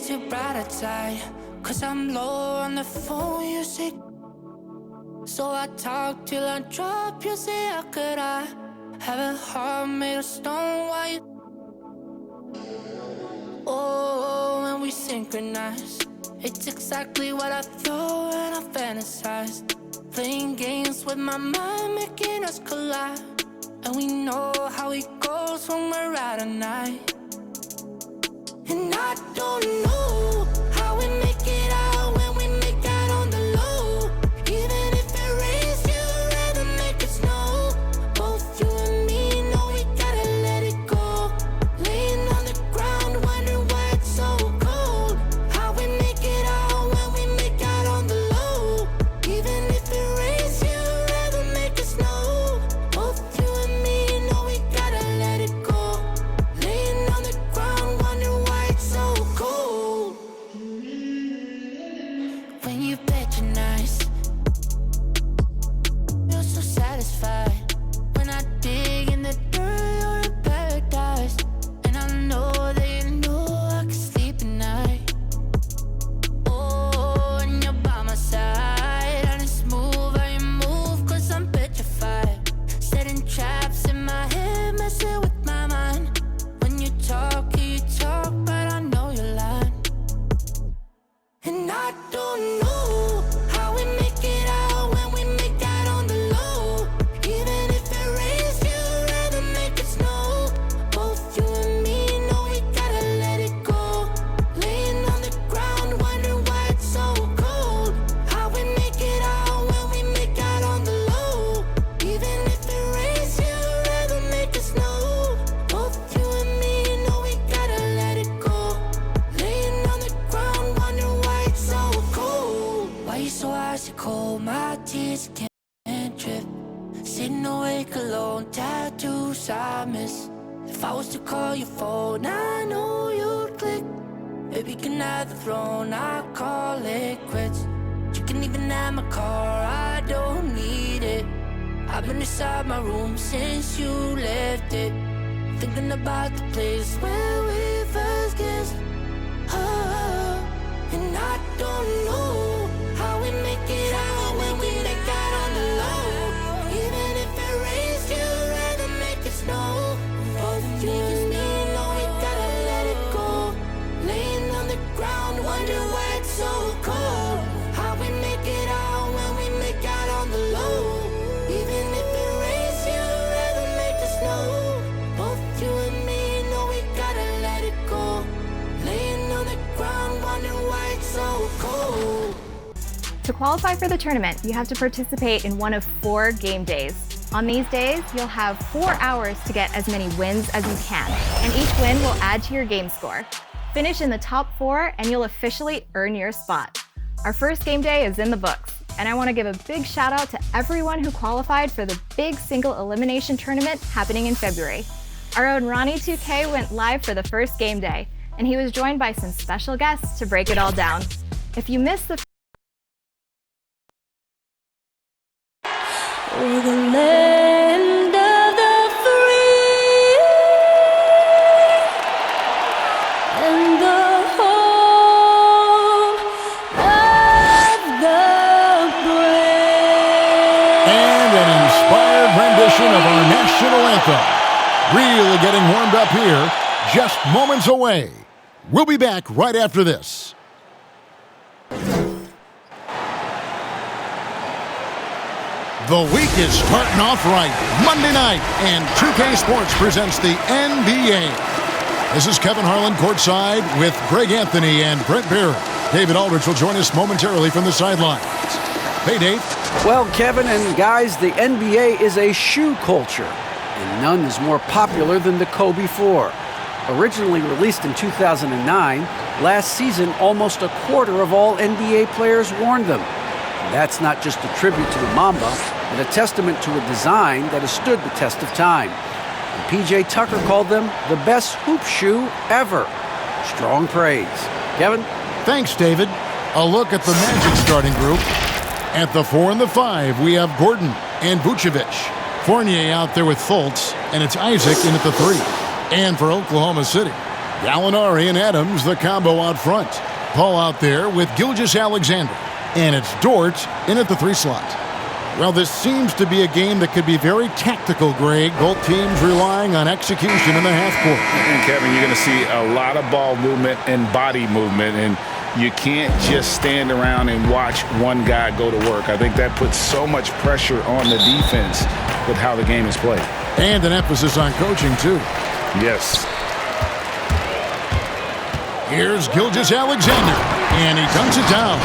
too bright outside, 'cause I'm low on the phone, you say. So I talk till I drop, you say, how could I have a heart made of stone? Why you? Oh, when we synchronize, it's exactly what I thought and I fantasized. Playing games with my mind, making us collide. And we know how it goes when we're out at night. And I don't know how we make it out when we make out on the low. Even if it rains, you'd rather make it snow. Both you and me know we gotta let it go. Laying on the ground, wondering why it's so cold. How we make it out when we make out on the low. Even if it rains, you'd rather make it snow. Both you and me know we gotta let it go. Laying on the ground, wondering why it's so cold. When you patronize, you're so satisfied. When I dig in the dirt, you're in paradise. And I know that you know I can sleep at night. Oh, and you're by my side, and it's smooth how you move, 'cause I'm petrified. Setting traps in my head, messing with my mind. When you talk, but I know you're lying. And I don't know how we make it out when we make out on the low. Even if it rains, you'd rather make it snow. Both you and me know we gotta let it go. Laying on the ground, wondering why it's so cold. How we make it out when we make out on the low. Even if it rains, you'd rather make it snow. Both you and me know we gotta let it go. Laying on the ground, wondering why it's so cold. Why you so icy cold? My tears can't drip. Sitting awake alone, tattoos I miss. If I was to call your phone, I know you'd click. Baby, can I have the throne? I call it quits. You can even have my car, I don't need it. I've been inside my room since you left it, thinking about the place where we first kissed. Oh, and I don't know how we make it out when we make out on the low. Even if it rains, you'd rather make it snow. Both you and me know we gotta let it go. Laying on the ground, wondering why it's so cold. How we make it out when we make out on the low. Even if it rains, you'd rather make it snow. Both you and me know we gotta let it go. Laying on the ground, wondering why it's so cold. To qualify for the tournament, you have to participate in one of 4 game days. On these days, you'll have 4 hours to get as many wins as you can, and each win will add to your game score. Finish in the top 4 and you'll officially earn your spot. Our first game day is in the books, and I want to give a big shout out to everyone who qualified for the big single elimination tournament happening in February. Our own Ronnie 2K went live for the first game day, and he was joined by some special guests to break it all down. If you missed the We're the land of the free and the home of the brave. And an inspired rendition of our national anthem. Really getting warmed up here, just moments away. We'll be back right after this. The week is starting off right. Monday night, and 2K Sports presents the NBA. This is Kevin Harlan courtside with Greg Anthony and Brent Barrett. David Aldridge will join us momentarily from the sidelines. Hey, Dave. Well, Kevin and guys, the NBA is a shoe culture, and none is more popular than the Kobe 4. Originally released in 2009, last season almost a quarter of all NBA players worn them. And that's not just a tribute to the Mamba, but a testament to a design that has stood the test of time. And PJ Tucker called them the best hoop shoe ever. Strong praise. Kevin? Thanks, David. A look at the Magic starting group. At the 4 and the 5, we have Gordon and Vucevic. Fournier out there with Fultz, and it's Isaac in at the 3. And for Oklahoma City, Gallinari and Adams, the combo out front. Paul out there with Gilgeous-Alexander. And it's Dort in at the 3 slot. Well, this seems to be a game that could be very tactical, Greg. Both teams relying on execution in the half court. And Kevin, you're going to see a lot of ball movement and body movement, and you can't just stand around and watch one guy go to work. I think that puts so much pressure on the defense with how the game is played. And an emphasis on coaching, too. Yes. Here's Gilgeous-Alexander, and he dunks it down.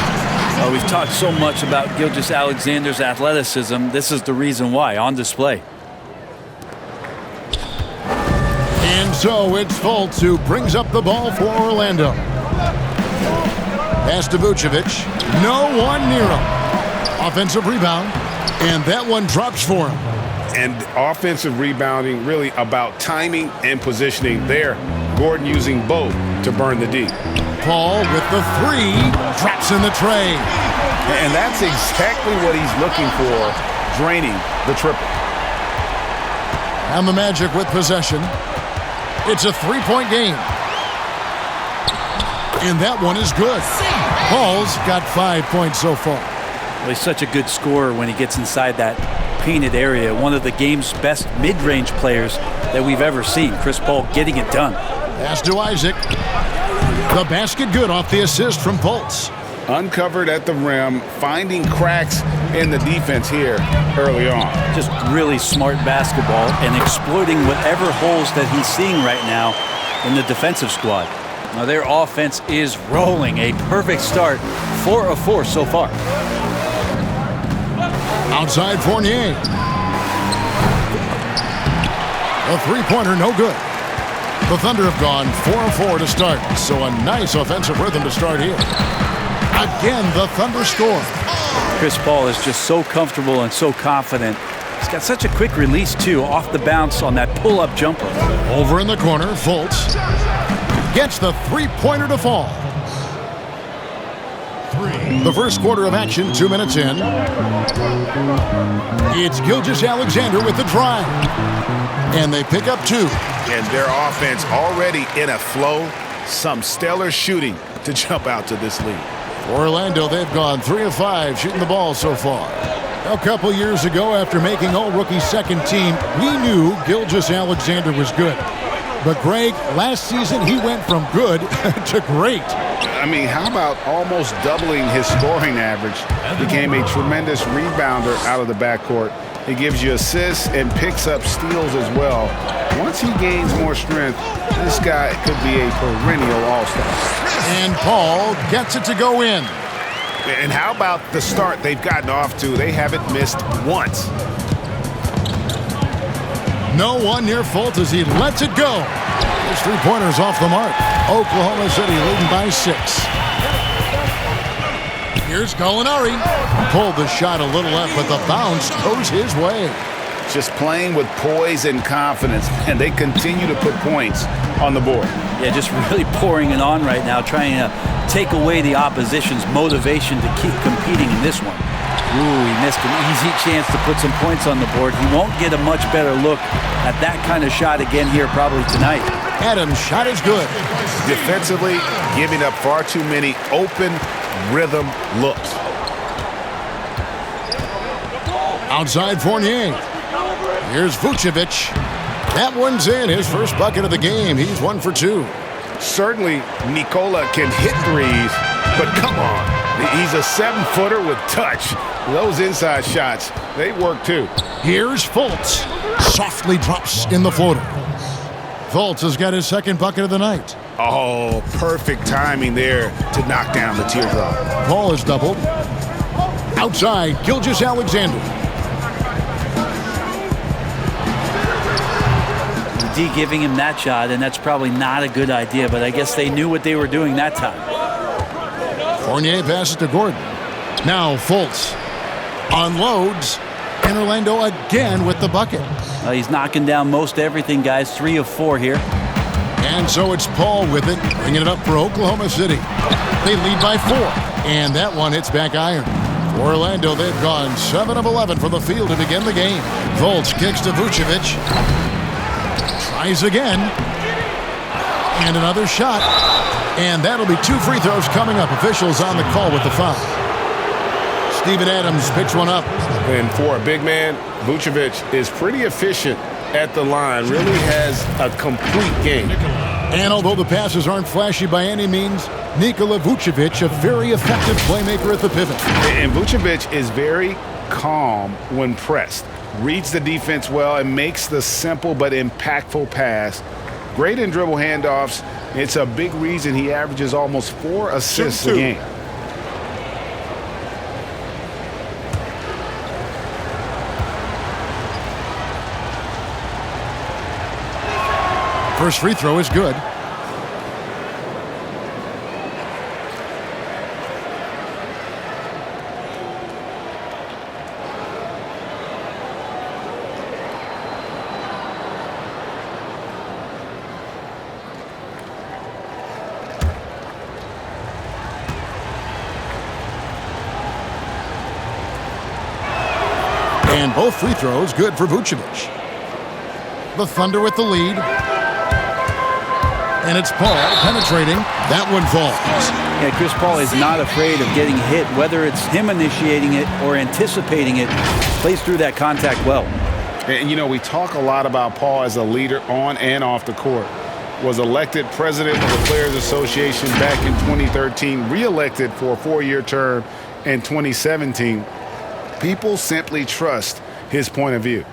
We've talked so much about Gilgeous-Alexander's athleticism. This is the reason why, on display. And so it's Fultz who brings up the ball for Orlando. Pass to Vucevic. No one near him. Offensive rebound, and that one drops for him. And offensive rebounding really about timing and positioning there. Gordon using both to burn the D. Paul with the 3, drops in the tray. And that's exactly what he's looking for, draining the triple. And the Magic with possession. It's a 3-point game. And that one is good. Paul's got 5 points so far. Well, he's such a good scorer when he gets inside that painted area. One of the game's best mid-range players that we've ever seen. Chris Paul getting it done. Pass to Isaac. The basket good off the assist from Fultz. Uncovered at the rim, finding cracks in the defense here early on. Just really smart basketball and exploiting whatever holes that he's seeing right now in the defensive squad. Now their offense is rolling. A perfect start. 4 of 4 so far. Outside Fournier. A 3-pointer, no good. The Thunder have gone 4 of 4 to start, so a nice offensive rhythm to start here. Again, the Thunder score. Chris Paul is just so comfortable and so confident. He's got such a quick release, too, off the bounce on that pull-up jumper. Over in the corner, Fultz gets the 3-pointer to fall. The first quarter of action, 2 minutes in. It's Gilgeous-Alexander with the drive. And they pick up 2. And their offense already in a flow. Some stellar shooting to jump out to this lead. Orlando, they've gone 3 of 5 shooting the ball so far. A couple years ago, after making All-Rookie second team, we knew Gilgeous-Alexander was good. But Greg, last season he went from good to great. I mean, how about almost doubling his scoring average? Became a tremendous rebounder out of the backcourt. He gives you assists and picks up steals as well. Once he gains more strength, this guy could be a perennial all-star. And Paul gets it to go in. And how about the start they've gotten off to? They haven't missed once. No one near Fultz as he lets it go. His 3-pointer's off the mark. Oklahoma City leading by 6. Here's Gallinari. Pulled the shot a little left, but the bounce goes his way. Just playing with poise and confidence, and they continue to put points on the board. Yeah, just really pouring it on right now, trying to take away the opposition's motivation to keep competing in this one. Ooh, he missed an easy chance to put some points on the board. He won't get a much better look at that kind of shot again here probably tonight. Adams' shot is good. Defensively, giving up far too many open rhythm looks. Outside Fournier. Here's Vucevic. That one's in, his first bucket of the game. He's 1 for 2. Certainly, Nikola can hit threes, but come on. He's a 7-footer with touch. Those inside shots, they work too. Here's Fultz. Softly drops in the floater. Fultz has got his second bucket of the night. Oh, perfect timing there to knock down the teardrop. Paul is doubled. Outside, Gilgeous-Alexander. D giving him that shot, and that's probably not a good idea, but I guess they knew what they were doing that time. Fournier passes to Gordon. Now Fultz unloads, and Orlando again with the bucket. He's knocking down most everything, guys. 3 of 4 here. And so it's Paul with it, bringing it up for Oklahoma City. They lead by 4, and that one hits back iron. For Orlando, they've gone 7 of 11 from the field to begin the game. Fultz kicks to Vucevic. Tries again. And another shot. And that'll be 2 free throws coming up. Officials on the call with the foul. Steven Adams picks one up. And for a big man, Vucevic is pretty efficient at the line. Really has a complete game. And although the passes aren't flashy by any means, Nikola Vucevic, a very effective playmaker at the pivot. And Vucevic is very calm when pressed. Reads the defense well and makes the simple but impactful pass. Great in dribble handoffs. It's a big reason he averages almost 4 assists a game. First free throw is good. And both free throws good for Vucevic. The Thunder with the lead. And it's Paul penetrating. That one falls. Yeah, Chris Paul is not afraid of getting hit, whether it's him initiating it or anticipating it. Plays through that contact well. And, you know, we talk a lot about Paul as a leader on and off the court. Was elected president of the Players Association back in 2013, re-elected for a 4-year term in 2017. People simply trust his point of view.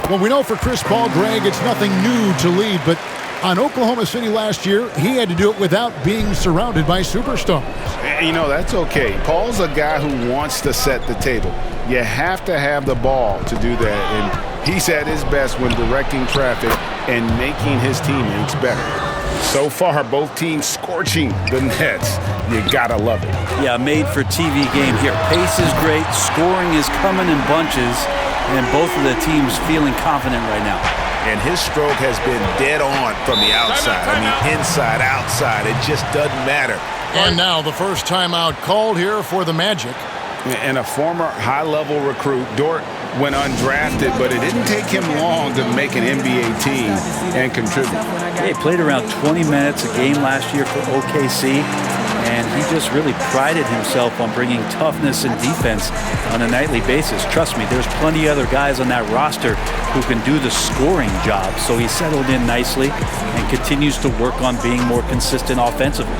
Well, we know for Chris Paul, Greg, it's nothing new to lead, but on Oklahoma City last year, he had to do it without being surrounded by superstars. And, you know, that's okay. Paul's a guy who wants to set the table. You have to have the ball to do that, and he's at his best when directing traffic and making his teammates better. So far, both teams scorching the Nets. You gotta love it. Yeah, made for TV game here. Pace is great, scoring is coming in bunches, and both of the teams feeling confident right now. And his stroke has been dead on from the outside. I mean, inside, outside, it just doesn't matter. And now the first timeout called here for the Magic. And a former high-level recruit, Dort, went undrafted, but it didn't take him long to make an NBA team and contribute. He played around 20 minutes a game last year for OKC, and he just really prided himself on bringing toughness and defense on a nightly basis. Trust me, there's plenty of other guys on that roster who can do the scoring job, so he settled in nicely and continues to work on being more consistent offensively.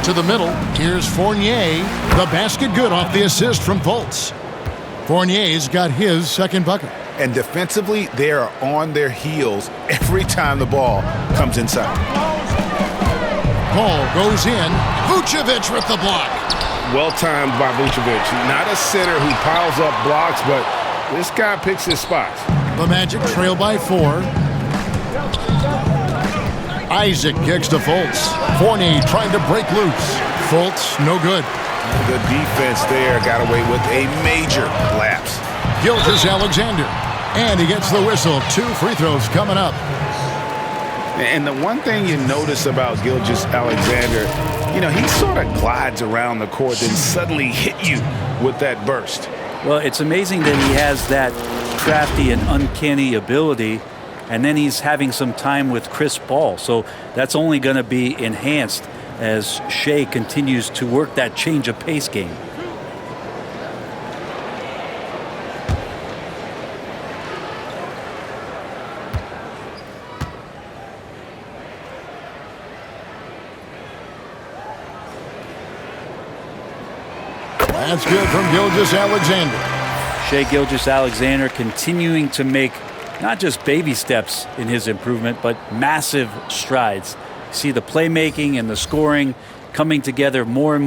To the middle, here's Fournier. The basket good off the assist from Fultz. Fournier's got his second bucket. And defensively, they are on their heels every time the ball comes inside. Paul goes in. Vucevic with the block. Well-timed by Vucevic. Not a center who piles up blocks, but this guy picks his spots. The Magic trail by 4. Isaac kicks to Fultz. Fournier trying to break loose. Fultz, no good. The defense there got away with a major lapse. Gilgeous-Alexander. And he gets the whistle. 2 free throws coming up. And the one thing you notice about Gilgeous-Alexander, you know, he sort of glides around the court and suddenly hit you with that burst. Well, it's amazing that he has that crafty and uncanny ability, and then he's having some time with Chris Paul. So that's only going to be enhanced as Shai continues to work that change of pace game. That's good from Gilgeous-Alexander. Shai Gilgeous-Alexander continuing to make not just baby steps in his improvement, but massive strides. See the playmaking and the scoring coming together more and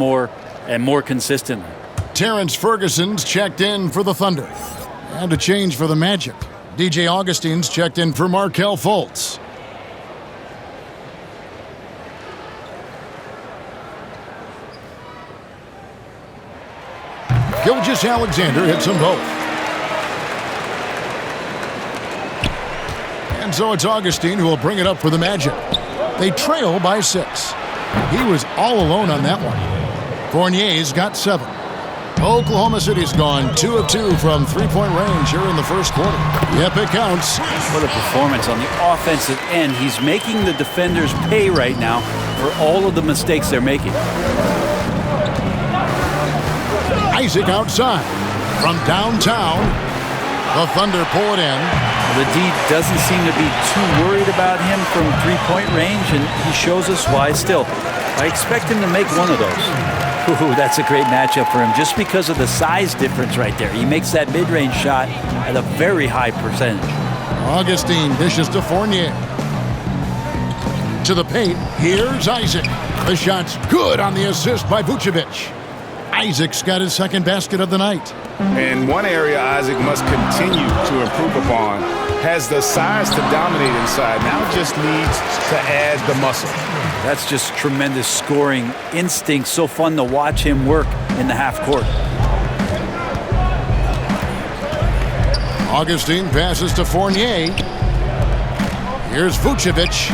more consistently. Terrence Ferguson's checked in for the Thunder. And a change for the Magic. DJ Augustine's checked in for Markelle Fultz. Gilgeous-Alexander hits them both. And so it's Augustine who will bring it up for the Magic. They trail by 6. He was all alone on that one. Fournier's got 7. Oklahoma City's gone 2 of 2 from three-point range here in the first quarter. Yep, it counts. What a performance on the offensive end. He's making the defenders pay right now for all of the mistakes they're making. Isaac outside. From downtown, the Thunder pull it in. The D doesn't seem to be too worried about him from three-point range, and he shows us why still. I expect him to make one of those. Ooh, that's a great matchup for him just because of the size difference right there. He makes that mid-range shot at a very high percentage. Augustine dishes to Fournier. To the paint, here's Isaac. The shot's good on the assist by Vucevic. Isaac's got his second basket of the night. And one area Isaac must continue to improve upon, has the size to dominate inside. Now just needs to add the muscle. That's just tremendous scoring instinct. So fun to watch him work in the half court. Augustine passes to Fournier. Here's Vucevic.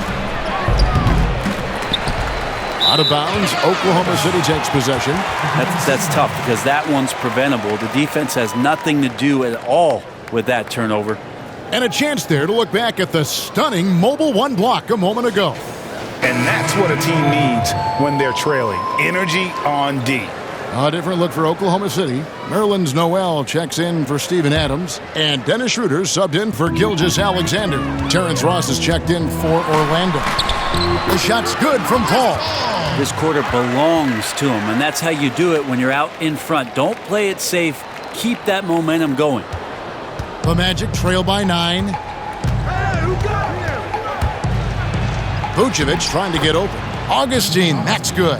Out of bounds, Oklahoma City takes possession. That's tough because that one's preventable. The defense has nothing to do at all with that turnover. And a chance there to look back at the stunning mobile one block a moment ago. And that's what a team needs when they're trailing. Energy on D. A different look for Oklahoma City. Nerlens Noel checks in for Steven Adams. And Dennis Schroeder subbed in for Gilgeous-Alexander. Terrence Ross is checked in for Orlando. The shot's good from Paul. This quarter belongs to him, and that's how you do it when you're out in front. Don't play it safe. Keep that momentum going. The Magic trail by 9. Vucevic trying to get open. Augustine, that's good.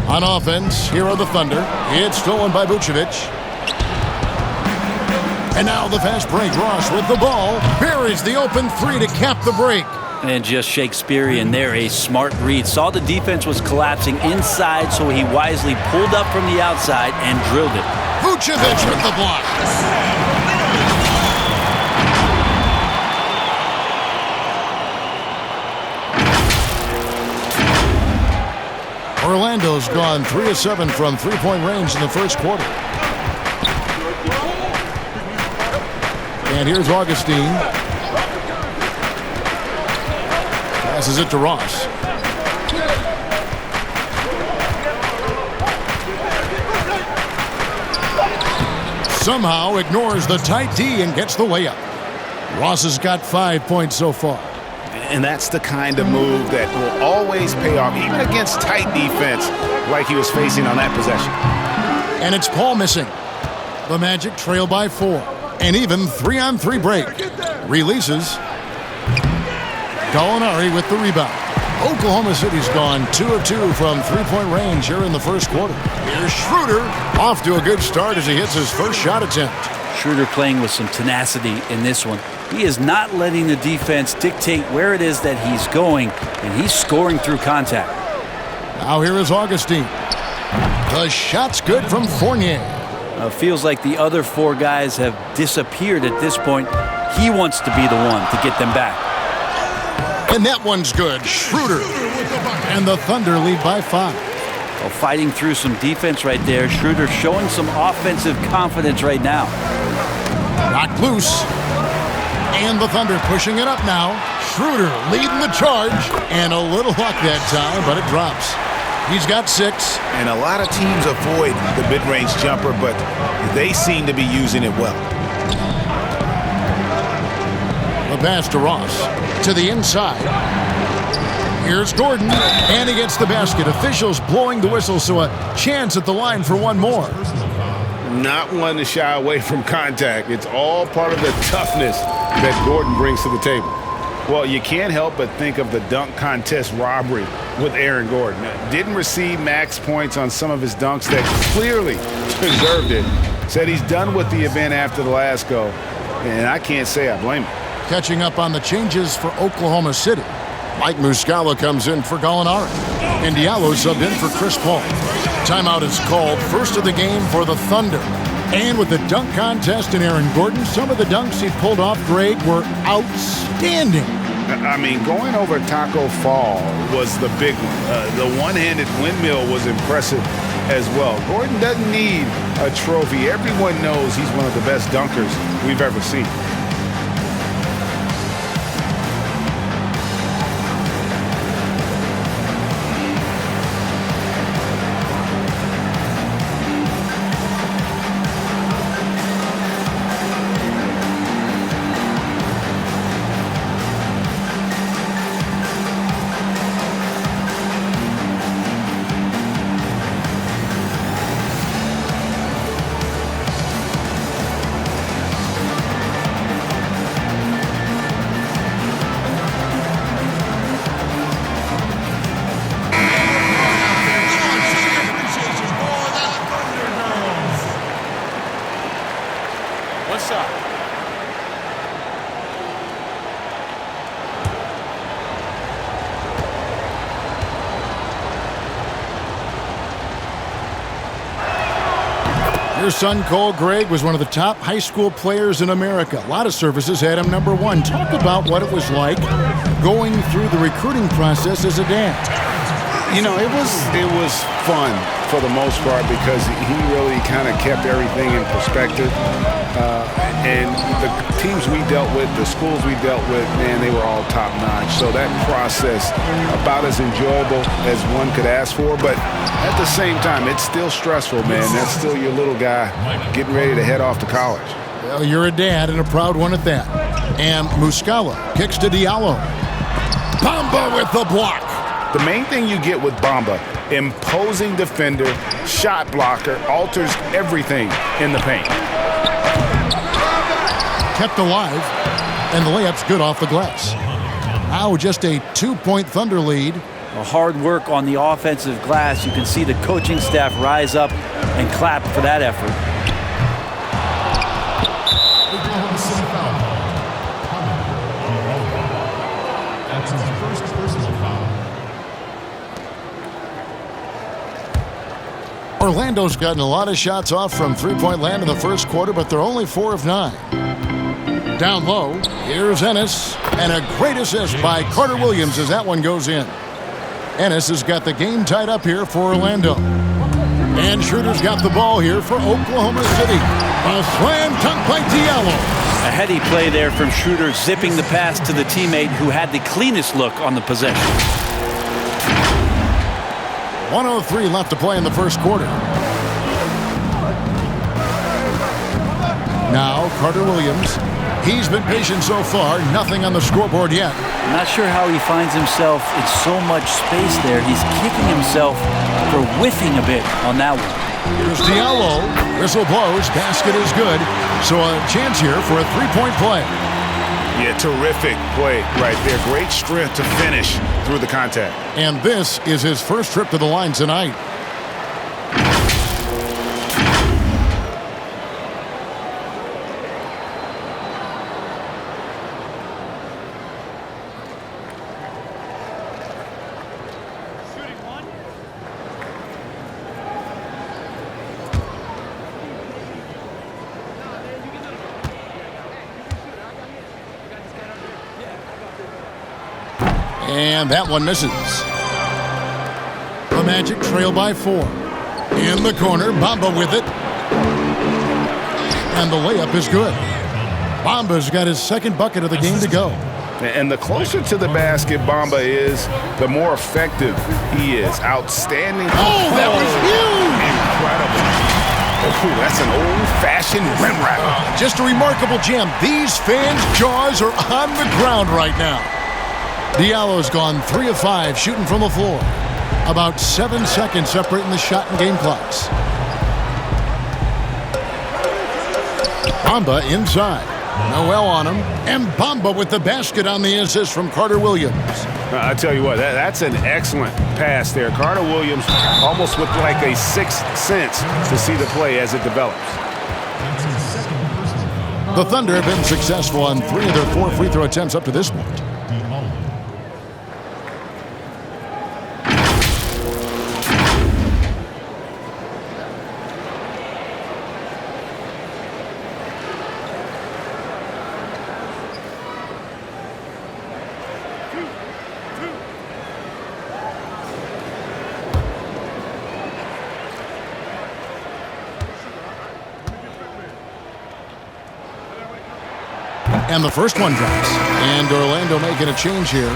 On offense, here are the Thunder. It's stolen by Vucevic. And now the fast break. Ross with the ball. Buries the open 3 to cap the break. And just Shakespearean there, a smart read. Saw the defense was collapsing inside, so he wisely pulled up from the outside and drilled it. Vucevic with the block. Orlando's gone 3 of 7 from three-point range in the first quarter. And here's Augustine. Passes it to Ross. Somehow ignores the tight D and gets the layup. Ross has got 5 points so far. And that's the kind of move that will always pay off, even against tight defense like he was facing on that possession. And it's Paul missing. The Magic trail by 4. An even 3-on-3 break. Releases. Gallinari with the rebound. Oklahoma City's gone 2 of 2 from three-point range here in the first quarter. Here's Schroeder off to a good start as he hits his first shot attempt. Schroeder playing with some tenacity in this one. He is not letting the defense dictate where it is that he's going, and he's scoring through contact. Now here is Augustine. The shot's good from Fournier. Feels like the other 4 guys have disappeared at this point. He wants to be the one to get them back. And that one's good. Schroeder. And the Thunder lead by 5. Well, fighting through some defense right there. Schroeder showing some offensive confidence right now. Knocked loose. And the Thunder pushing it up now. Schroeder leading the charge. And a little luck that time, but it drops. He's got 6. And a lot of teams avoid the mid-range jumper, but they seem to be using it well. The pass to Ross. To the inside. Here's Gordon, and he gets the basket. Officials blowing the whistle, so a chance at the line for one more. Not one to shy away from contact. It's all part of the toughness that Gordon brings to the table. Well, you can't help but think of the dunk contest robbery with Aaron Gordon. Didn't receive max points on some of his dunks that clearly deserved it. Said he's done with the event after the last go, and I can't say I blame him. Catching up on the changes for Oklahoma City. Mike Muscala comes in for Gallinari, and Diallo subbed in for Chris Paul. Timeout is called, first of the game for the Thunder. And with the dunk contest and Aaron Gordon, some of the dunks he pulled off, Greg, were outstanding. I mean, going over Taco Fall was the big one. The one-handed windmill was impressive as well. Gordon doesn't need a trophy. Everyone knows he's one of the best dunkers we've ever seen. Your son, Cole Gregg, was one of the top high school players in America. A lot of services had him number one. Talk about what it was like going through the recruiting process as a dad. You know, it was fun for the most part because he really kind of kept everything in perspective. And the teams we dealt with, the schools we dealt with, man, they were all top-notch. So that process, about as enjoyable as one could ask for. But at the same time, it's still stressful, man. That's still your little guy getting ready to head off to college. Well, you're a dad and a proud one at that. And Muscala kicks to Diallo. Bamba with the block. The main thing you get with Bamba, imposing defender, shot blocker, alters everything in the paint. Kept alive, and the layup's good off the glass. Now just a 2-point Thunder lead. Hard work on the offensive glass. You can see the coaching staff rise up and clap for that effort. Oklahoma City foul. That's his first personal foul. Orlando's gotten a lot of shots off from three-point land in the first quarter, but they're only 4 of 9. Down low, here's Ennis, and a great assist by Carter Williams as that one goes in. Ennis has got the game tied up here for Orlando. And Schroeder's got the ball here for Oklahoma City. A slam dunk by Diallo. A heady play there from Schroeder, zipping the pass to the teammate who had the cleanest look on the possession. 1:03 left to play in the first quarter. Now Carter Williams. He's been patient so far. Nothing on the scoreboard yet. I'm not sure how he finds himself in so much space there. He's kicking himself for whiffing a bit on that one. Here's Diallo. Whistle blows. Basket is good. So a chance here for a three-point play. Yeah, terrific play right there. Great strength to finish through the contact. And this is his first trip to the line tonight. And that one misses. The Magic trail by 4. In the corner, Bamba with it. And the layup is good. Bamba's got his second bucket of the game to go. And the closer to the basket Bamba is, the more effective he is. Outstanding. Oh, that was huge! Incredible. Oh, that's an old-fashioned rim wrap. Just a remarkable jam. These fans' jaws are on the ground right now. Diallo's gone 3 of 5 shooting from the floor. About 7 seconds separating the shot and game clocks. Bamba inside. Noel on him. And Bamba with the basket on the assist from Carter Williams. I tell you what, that's an excellent pass there. Carter Williams almost with like a sixth sense to see the play as it develops. That's his second personal foul. The Thunder have been successful on 3 of their 4 free throw attempts up to this point. Diallo. And the first one drops. And Orlando making a change here.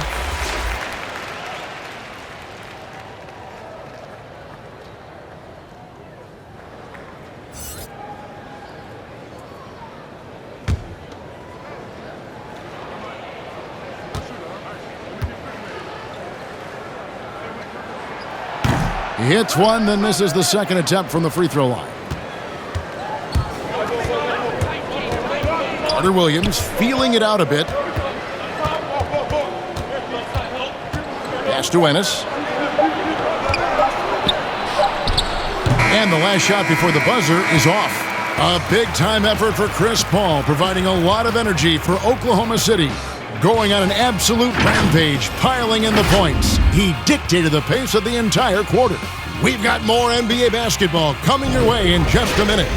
He hits one, then misses the second attempt from the free throw line. Carter Williams feeling it out a bit. Pass to Ennis. And the last shot before the buzzer is off. A big-time effort for Chris Paul, providing a lot of energy for Oklahoma City. Going on an absolute rampage, piling in the points. He dictated the pace of the entire quarter. We've got more NBA basketball coming your way in just a minute.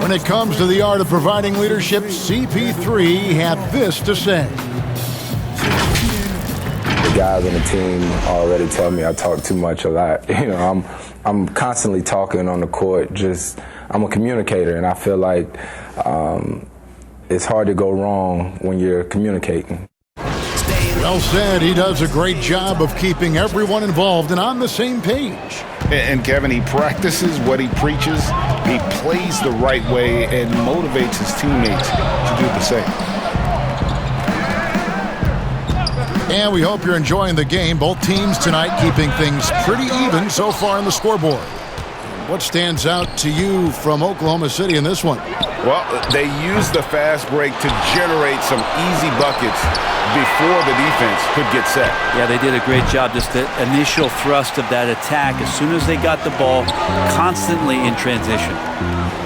When it comes to the art of providing leadership, CP3 had this to say. The guys on the team already tell me I talk too much a lot. You know, I'm constantly talking on the court. I'm a communicator, and I feel like it's hard to go wrong when you're communicating. Well said. He does a great job of keeping everyone involved and on the same page. And Kevin, he practices what he preaches. He plays the right way and motivates his teammates to do the same. And we hope you're enjoying the game. Both teams tonight keeping things pretty even so far on the scoreboard. What stands out to you from Oklahoma City in this one? Well, they used the fast break to generate some easy buckets before the defense could get set. Yeah, they did a great job. Just the initial thrust of that attack, as soon as they got the ball, constantly in transition.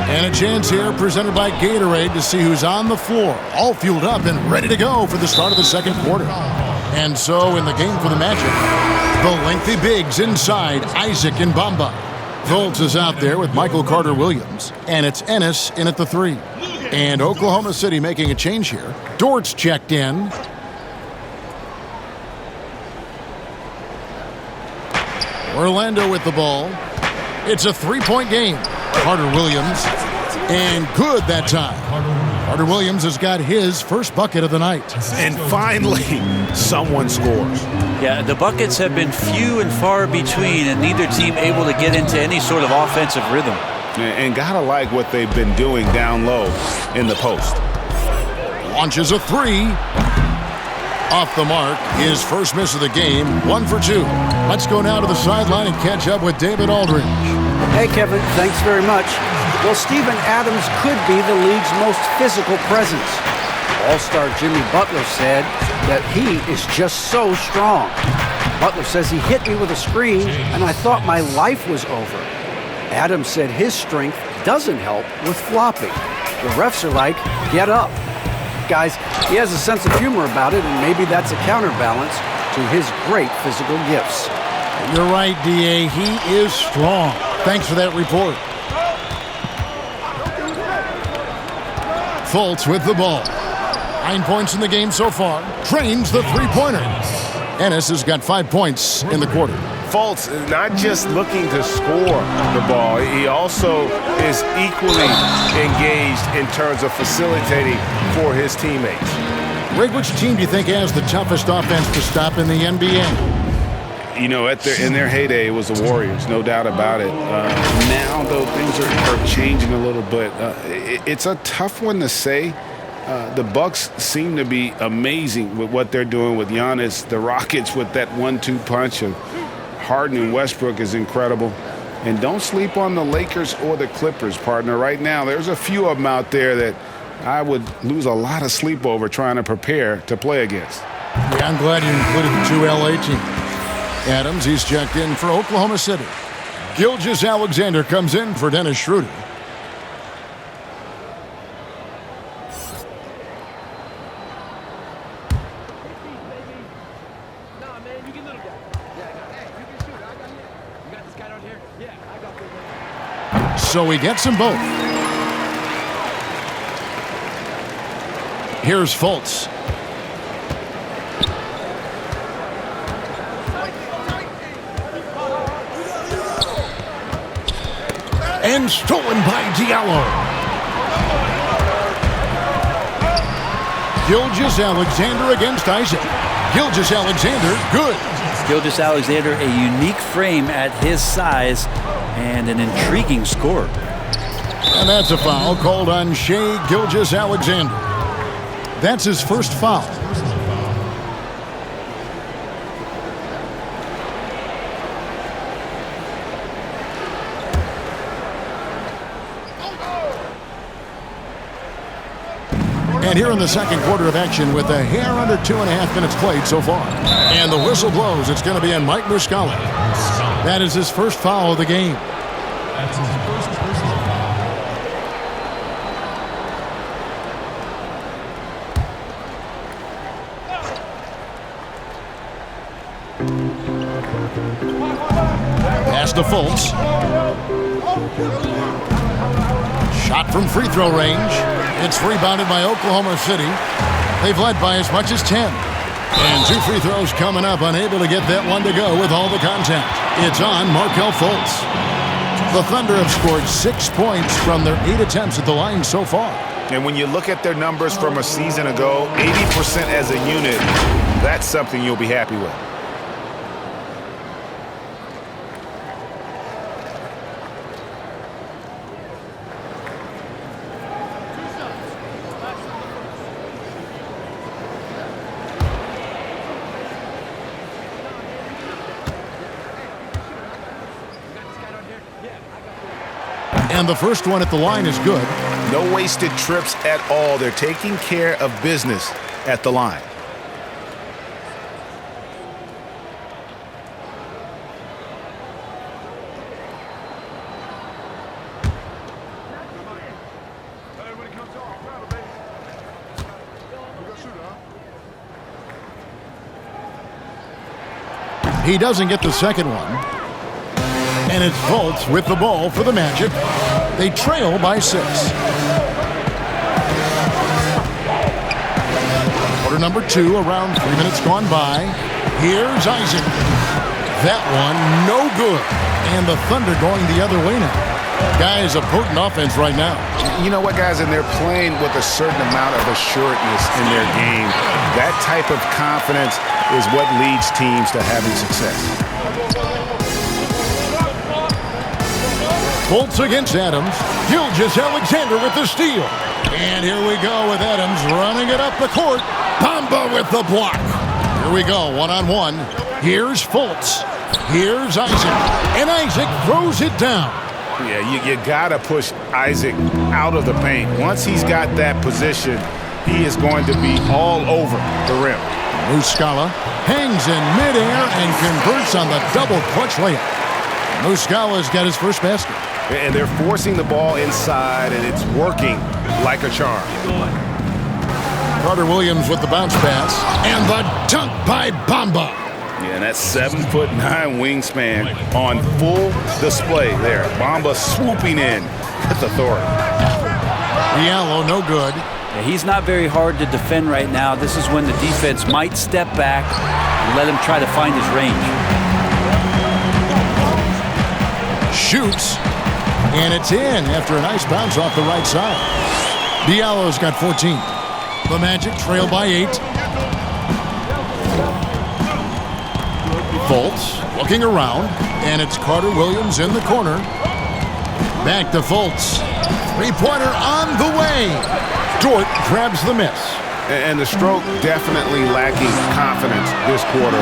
And a chance here presented by Gatorade to see who's on the floor, all fueled up and ready to go for the start of the second quarter. And so in the game for the Magic, the lengthy bigs inside Isaac and Bamba. Fultz is out there with Michael Carter Williams, and it's Ennis in at the 3. And Oklahoma City making a change here. Dort's checked in. Orlando with the ball. It's a 3-point game. Carter Williams, and good that time. Carter Williams has got his first bucket of the night. And finally, someone scores. Yeah, the buckets have been few and far between, and neither team able to get into any sort of offensive rhythm. And gotta like what they've been doing down low in the post. Launches a 3. Off the mark, his first miss of the game, 1 for 2. Let's go now to the sideline and catch up with David Aldridge. Hey, Kevin, thanks very much. Well, Steven Adams could be the league's most physical presence. All-star Jimmy Butler said that he is just so strong. Butler says he hit me with a screen, and I thought my life was over. Adams said his strength doesn't help with flopping. The refs are like, get up. Guys, he has a sense of humor about it, and maybe that's a counterbalance to his great physical gifts. You're right, D.A. He is strong. Thanks for that report. Fultz with the ball. 9 points in the game so far. Trains the three-pointer. Ennis has got 5 points in the quarter. Fultz is not just looking to score the ball, he also is equally engaged in terms of facilitating for his teammates. Greg, which team do you think has the toughest offense to stop in the NBA? You know, in their heyday, it was the Warriors, no doubt about it. Now, though, things are changing a little bit. It's a tough one to say. The Bucks seem to be amazing with what they're doing with Giannis. The Rockets with that 1-2 punch of Harden and Westbrook is incredible. And don't sleep on the Lakers or the Clippers, partner. Right now, there's a few of them out there that I would lose a lot of sleep over trying to prepare to play against. Yeah, I'm glad you included the two LA teams. Adams, he's checked in for Oklahoma City. Gilgeous-Alexander comes in for Dennis Schroeder. So he gets them both. Here's Fultz. And stolen by Diallo. Gilgeous-Alexander against Isaac. Gilgeous-Alexander, good. Gilgeous-Alexander, a unique frame at his size and an intriguing scorer. And that's a foul called on Shai Gilgeous-Alexander. That's his first foul. And here in the second quarter of action with a hair under 2.5 minutes played so far. And the whistle blows. It's going to be on Mike Muscala. That is his first foul of the game. That's his first personal foul. Pass to Fultz. Shot from free throw range. It's rebounded by Oklahoma City. They've led by as much as 10. And two free throws coming up, unable to get that one to go with all the contact. It's on Markelle Fultz. The Thunder have scored 6 points from their 8 attempts at the line so far. And when you look at their numbers from a season ago, 80% as a unit, that's something you'll be happy with. And the first one at the line is good. No wasted trips at all. They're taking care of business at the line. He doesn't get the second one. And it's Fultz with the ball for the Magic. They trail by 6. Quarter number 2, around 3 minutes gone by. Here's Isaac. That one, no good. And the Thunder going the other way now. Guys, a potent offense right now. You know what, guys? And they're playing with a certain amount of assuredness in their game. That type of confidence is what leads teams to having success. Fultz against Adams. Gilgeous-Alexander with the steal. And here we go with Adams running it up the court. Bamba with the block. Here we go, one-on-one. Here's Fultz. Here's Isaac. And Isaac throws it down. Yeah, you got to push Isaac out of the paint. Once he's got that position, he is going to be all over the rim. Muscala hangs in midair and converts on the double clutch layup. Muscala's got his first basket. And they're forcing the ball inside, and it's working like a charm. Carter Williams with the bounce pass. And the dunk by Bamba. Yeah, and that 7'9" wingspan on full display there. Bamba swooping in with authority. Diallo, no good. Yeah, he's not very hard to defend right now. This is when the defense might step back and let him try to find his range. shoots, and it's in after a nice bounce off the right side. Diallo's got 14. The Magic trail by 8. Fultz looking around, and it's Carter Williams in the corner. Back to Fultz. Three-pointer on the way. Dort grabs the miss. And the stroke definitely lacking confidence this quarter.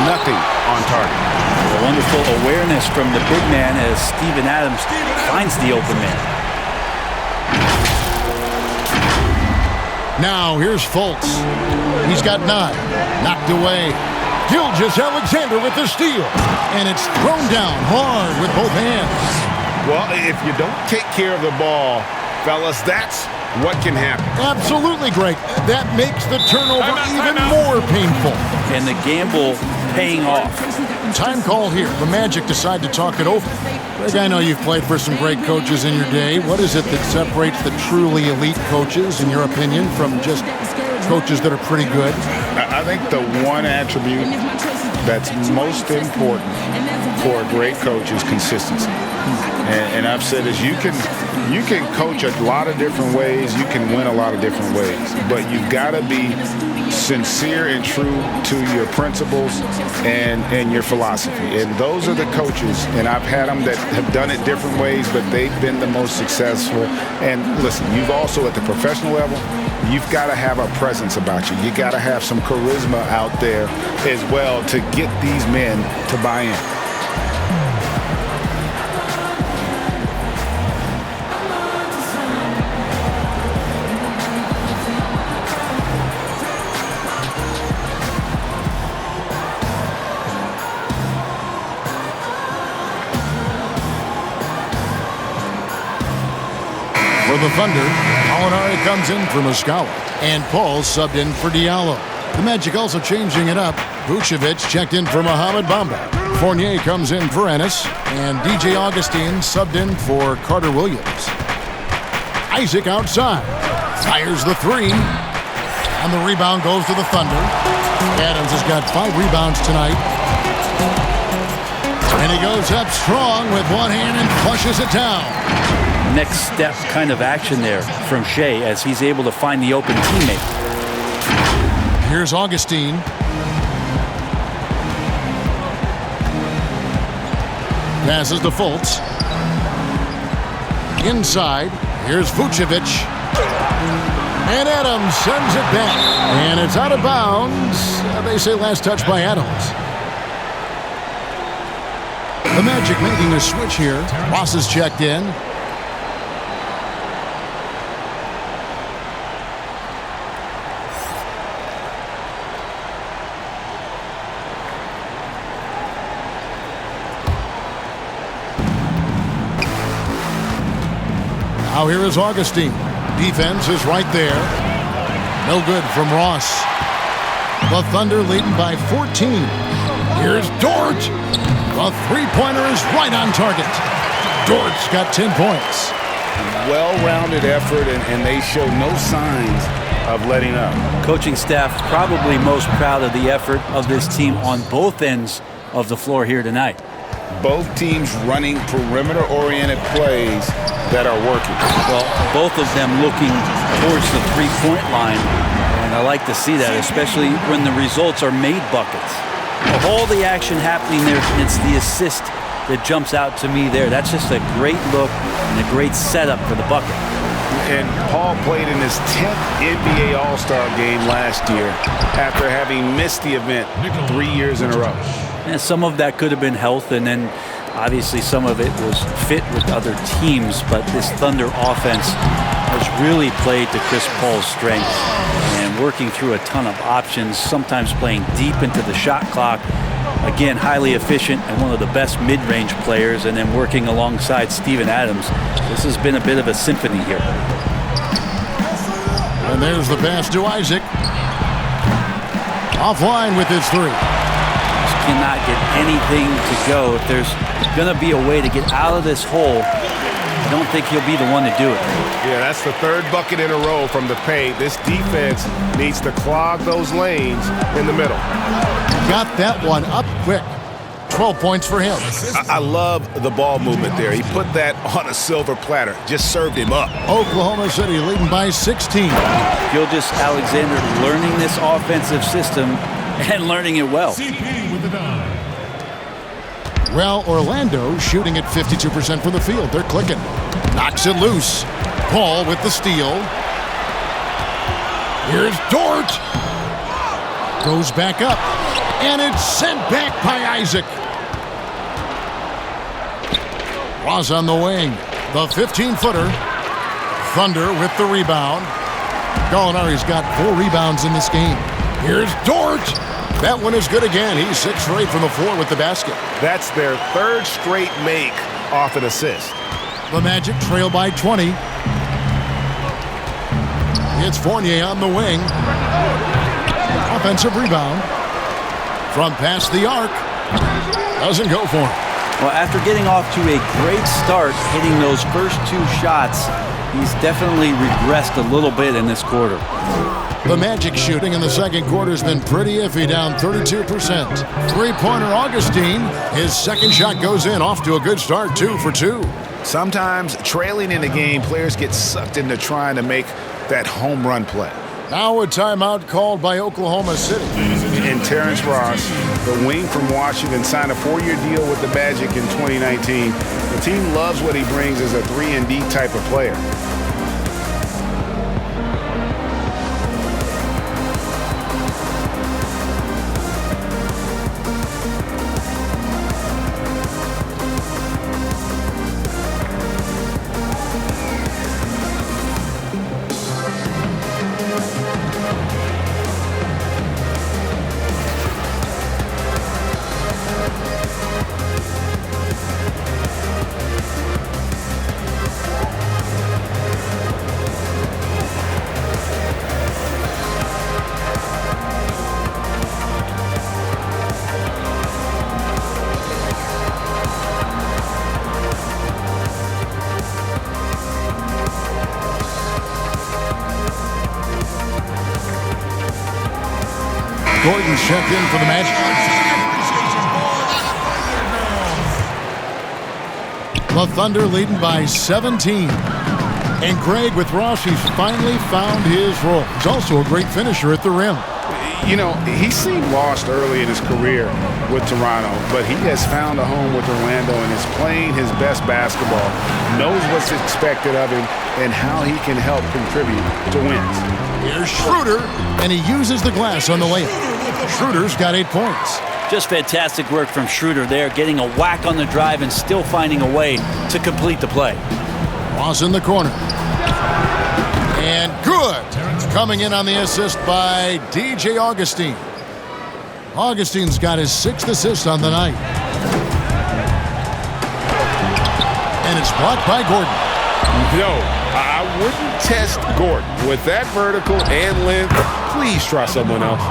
Nothing on target. A wonderful awareness from the big man as Steven Adams finds the open man. Now here's Fultz. He's got 9. Knocked away. Gilgeous-Alexander with the steal. And it's thrown down hard with both hands. Well, if you don't take care of the ball, fellas, that's what can happen. Absolutely, Greg. That makes the turnover even more painful. And the gamble paying off. Time call here. The Magic decide to talk it over. Greg, I know you've played for some great coaches in your day. What is it that separates the truly elite coaches, in your opinion, from just coaches that are pretty good? I think the one attribute that's most important for a great coach is consistency. And I've said is you can coach a lot of different ways, you can win a lot of different ways, but you've got to be sincere and true to your principles and your philosophy. And those are the coaches, and I've had them that have done it different ways, but they've been the most successful. And listen, you've also at the professional level, you've got to have a presence about you. You got to have some charisma out there as well to get these men to buy in. For the Thunder, Molinari comes in for Muscala, and Paul subbed in for Diallo. The Magic also changing it up. Vucevic checked in for Mohamed Bamba. Fournier comes in for Ennis, and DJ Augustine subbed in for Carter Williams. Isaac outside, fires the 3, and the rebound goes to the Thunder. Adams has got 5 rebounds tonight. And he goes up strong with one hand and flushes it down. Next step kind of action there from Shai as he's able to find the open teammate. Here's Augustine. Passes to Fultz. Inside, here's Vucevic. And Adams sends it back. And it's out of bounds. They say last touch by Adams. The Magic making a switch here. Ross is checked in. Now here is Augustine. Defense is right there. No good from Ross. The Thunder leading by 14. Here's Dort. The three-pointer is right on target. Dort's got 10 points. Well-rounded effort, and they show no signs of letting up. Coaching staff probably most proud of the effort of this team on both ends of the floor here tonight. Both teams running perimeter-oriented plays that are working. Well, both of them looking towards the three-point line, and I like to see that, especially when the results are made buckets. Of all the action happening there, it's the assist that jumps out to me there. That's just a great look and a great setup for the bucket. And Paul played in his 10th NBA All-Star game last year after having missed the event 3 years in a row. And some of that could have been health, and then obviously some of it was fit with other teams, but this Thunder offense has really played to Chris Paul's strength and working through a ton of options, sometimes playing deep into the shot clock. Again, highly efficient and one of the best mid-range players, and then working alongside Steven Adams. This has been a bit of a symphony here. And there's the pass to Isaac. Offline with his 3. Cannot get anything to go. If there's going to be a way to get out of this hole, I don't think he'll be the one to do it. Yeah, that's the 3rd bucket in a row from the paint. This defense needs to clog those lanes in the middle. Got that one up quick. 12 points for him. I love the ball movement there. He put that on a silver platter. Just served him up. Oklahoma City leading by 16. Gilgeous-Alexander learning this offensive system and learning it well. CP with the dime. Well, Orlando shooting at 52% from the field. They're clicking. Knocks it loose. Paul with the steal. Here's Dort. Goes back up. And it's sent back by Isaac. Ross on the wing. The 15-footer. Thunder with the rebound. Gallinari's got 4 rebounds in this game. Here's Dort. That one is good again. He's 6 for 8 from the floor with the basket. That's their 3rd straight make off an assist. The Magic trail by 20. It's Fournier on the wing. Offensive rebound. From past the arc. Doesn't go for him. Well, after getting off to a great start, hitting those first 2 shots, he's definitely regressed a little bit in this quarter. The Magic shooting in the second quarter has been pretty iffy, down 32%. Three-pointer Augustine. His second shot goes in, off to a good start, 2 for 2. Sometimes trailing in the game, players get sucked into trying to make that home run play. Now a timeout called by Oklahoma City. And Terrence Ross, the wing from Washington, signed a 4-year deal with the Magic in 2019. The team loves what he brings as a 3-and-D type of player. Gordon checked in for the Magic. The Thunder leading by 17. And Greg with Ross, he's finally found his role. He's also a great finisher at the rim. You know, he seemed lost early in his career with Toronto, but he has found a home with Orlando and is playing his best basketball, knows what's expected of him, and how he can help contribute to wins. Here's Schroeder, and he uses the glass on the layup. Schroeder's got 8 points. Just fantastic work from Schroeder there, getting a whack on the drive and still finding a way to complete the play. Ross in the corner. And good. Coming in on the assist by DJ Augustine. Augustine's got his 6th assist on the night. And it's blocked by Gordon. No, I wouldn't test Gordon. With that vertical and length, please try someone else.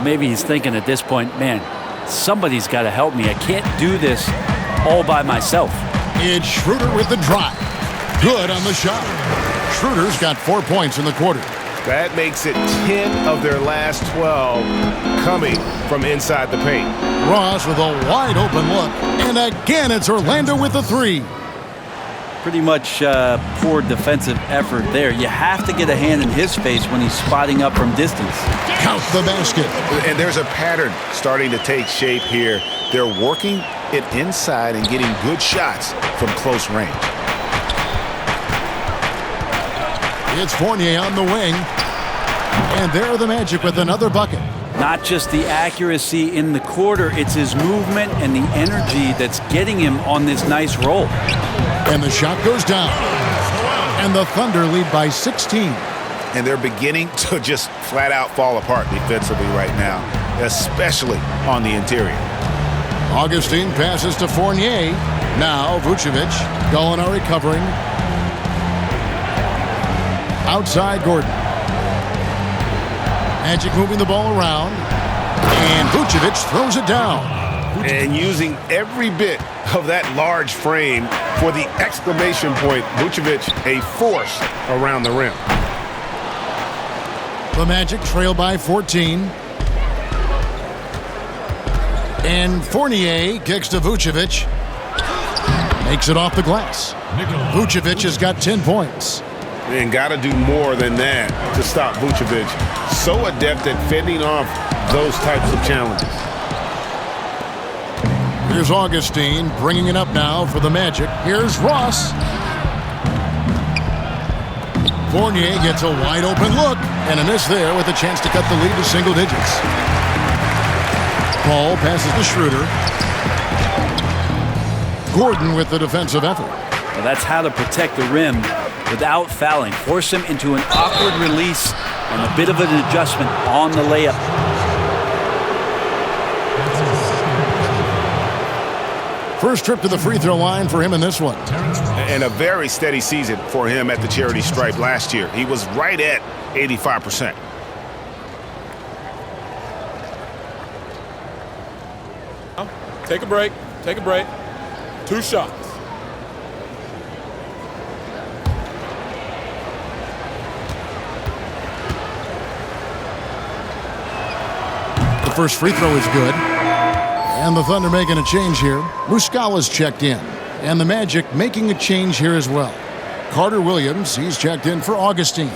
Maybe he's thinking at this point, man, somebody's got to help me. I can't do this all by myself. It's Schroeder with the drive. Good on the shot. Schroeder's got 4 points in the quarter. That makes it 10 of their last 12 coming from inside the paint. Ross with a wide open look. And again, it's Orlando with the 3. Pretty much poor defensive effort there. You have to get a hand in his face when he's spotting up from distance. Count the basket. And there's a pattern starting to take shape here. They're working it inside and getting good shots from close range. It's Fournier on the wing. And there are the Magic with another bucket. Not just the accuracy in the quarter, it's his movement and the energy that's getting him on this nice roll. And the shot goes down. And the Thunder lead by 16. And they're beginning to just flat out fall apart defensively right now, especially on the interior. Augustine passes to Fournier. Now Vucevic. Gallinari covering. Outside Gordon. Magic moving the ball around. And Vucevic throws it down. And using every bit of that large frame for the exclamation point, Vucevic a force around the rim. The Magic trail by 14. And Fournier kicks to Vucevic. Makes it off the glass. Vucevic has got 10 points. Man, got to do more than that to stop Vucevic. So adept at fending off those types of challenges. Here's Augustine bringing it up now for the Magic. Here's Ross. Fournier gets a wide open look and a miss there with a chance to cut the lead to single digits. Paul passes to Schroeder. Gordon with the defensive effort. Well, that's how to protect the rim without fouling. Force him into an awkward release and a bit of an adjustment on the layup. First trip to the free throw line for him in this one. And a very steady season for him at the charity stripe last year. He was right at 85%. Take a break. Take a break. 2 shots. The first free throw is good. And the Thunder making a change here. Muscala's checked in. And the Magic making a change here as well. Carter Williams, he's checked in for Augustine.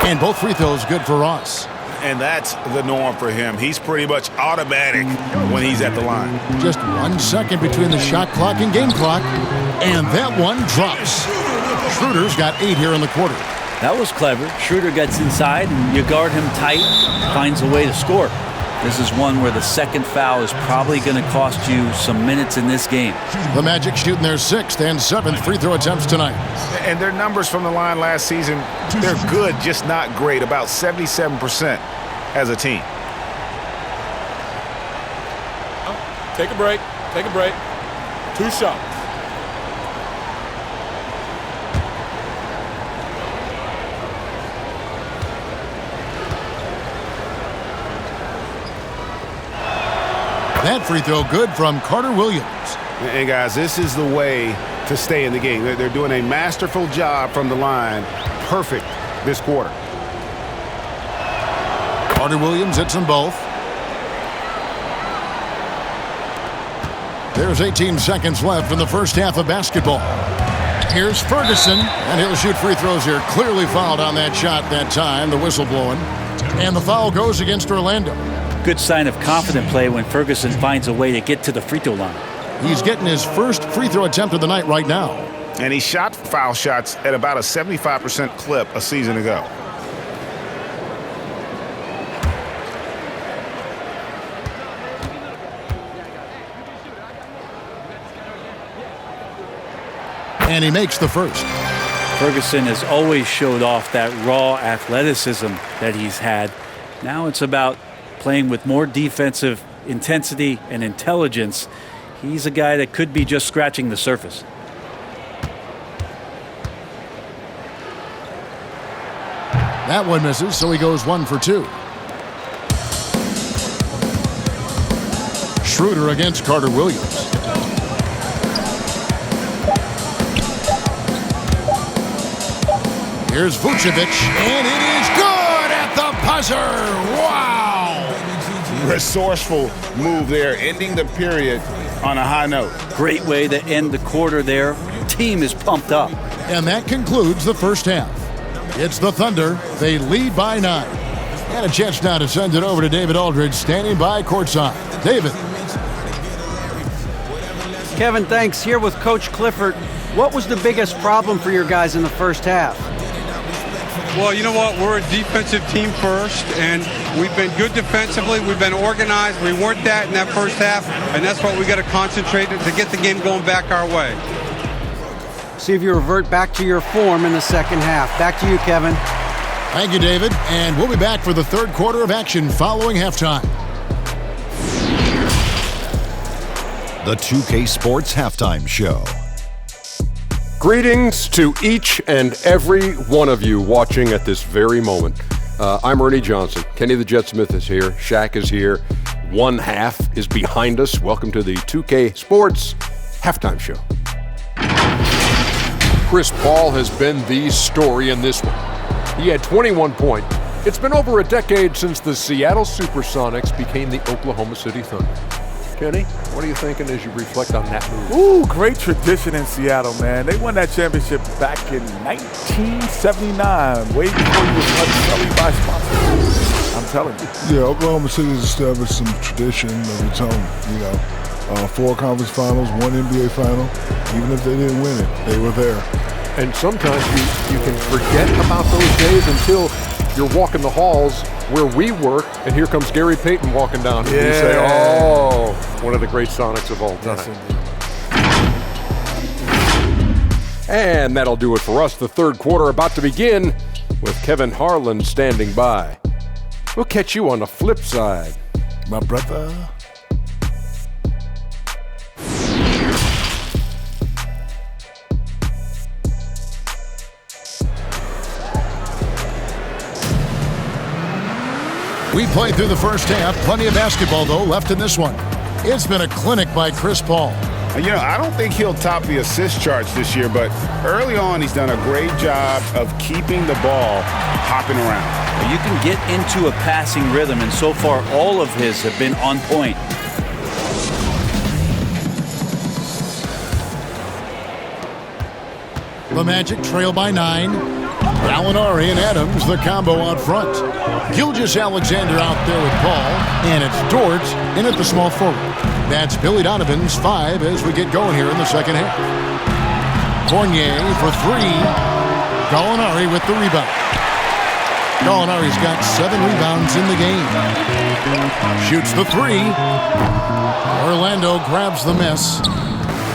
And both free throws good for Ross. And that's the norm for him. He's pretty much automatic when he's at the line. Just 1 second between the shot clock and game clock. And that one drops. Schroeder's got 8 here in the quarter. That was clever. Schroeder gets inside, and you guard him tight, finds a way to score. This is one where the second foul is probably going to cost you some minutes in this game. The Magic shooting their 6th and 7th free throw attempts tonight. And their numbers from the line last season, they're good, just not great. About 77% as a team. Take a break. Take a break. 2 shots. That free throw good from Carter Williams. And guys, this is the way to stay in the game. They're doing a masterful job from the line. Perfect this quarter. Carter Williams hits them both. There's 18 seconds left in the first half of basketball. Here's Ferguson, and he'll shoot free throws here. Clearly fouled on that shot that time, the whistle blowing. And the foul goes against Orlando. Good sign of confident play when Ferguson finds a way to get to the free throw line. He's getting his first free throw attempt of the night right now. And he shot foul shots at about a 75% clip a season ago. And he makes the first. Ferguson has always showed off that raw athleticism that he's had. Now it's about playing with more defensive intensity and intelligence. He's a guy that could be just scratching the surface. That one misses, so he goes 1 for 2. Schroeder against Carter Williams. Here's Vucevic, and it is good at the buzzer. Wow! Resourceful move there, ending the period on a high note. Great way to end the quarter there. Team is pumped up. And that concludes the first half. It's the Thunder. They lead by 9. And a chance now to send it over to David Aldridge, standing by courtside. David. Kevin, thanks. Here with Coach Clifford. What was the biggest problem for your guys in the first half? Well, you know what? We're a defensive team first, and we've been good defensively. We've been organized. We weren't that in that first half, and that's what we got to concentrate to get the game going back our way. See if you revert back to your form in the second half. Back to you, Kevin. Thank you, David. And we'll be back for the third quarter of action following halftime. The 2K Sports Halftime Show. Greetings to each and every one of you watching at this very moment. I'm Ernie Johnson. Kenny the Jet Smith is here. Shaq is here. One half is behind us. Welcome to the 2K Sports Halftime Show. Chris Paul has been the story in this one. He had 21 points. It's been over a decade since the Seattle Supersonics became the Oklahoma City Thunder. Kenny, what are you thinking as you reflect on that move? Ooh, great tradition in Seattle, man. They won that championship back in 1979, way before you was much studied by sponsors. I'm telling you. Yeah, Oklahoma City has established some tradition of its own, 4 conference finals, 1 NBA final. Even if they didn't win it, they were there. And sometimes you can forget about those days until you're walking the halls where we work, and here comes Gary Payton walking down, and you say, oh, one of the great Sonics of all time. Yes, and that'll do it for us. The third quarter about to begin with Kevin Harlan standing by. We'll catch you on the flip side, my brother. We played through the first half. Plenty of basketball, though, left in this one. It's been a clinic by Chris Paul. I don't think he'll top the assist charts this year, but early on he's done a great job of keeping the ball hopping around. You can get into a passing rhythm, and so far all of his have been on point. The Magic trail by 9. Gallinari and Adams, the combo out front. Gilgeous-Alexander out there with Paul, and it's Dort in at the small forward. That's Billy Donovan's 5 as we get going here in the second half. Fournier for 3. Gallinari with the rebound. Gallinari's got 7 rebounds in the game. Shoots the 3. Orlando grabs the miss.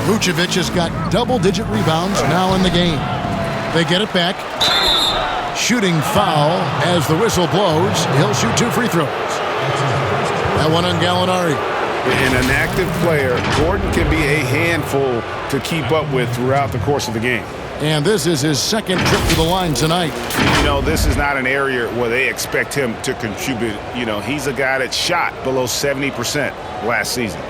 Vucevic has got double-digit rebounds now in the game. They get it back. Shooting foul as the whistle blows. He'll shoot 2 free throws. That one on Gallinari. And an active player, Gordon can be a handful to keep up with throughout the course of the game. And this is his second trip to the line tonight. This is not an area where they expect him to contribute. He's a guy that shot below 70% last season.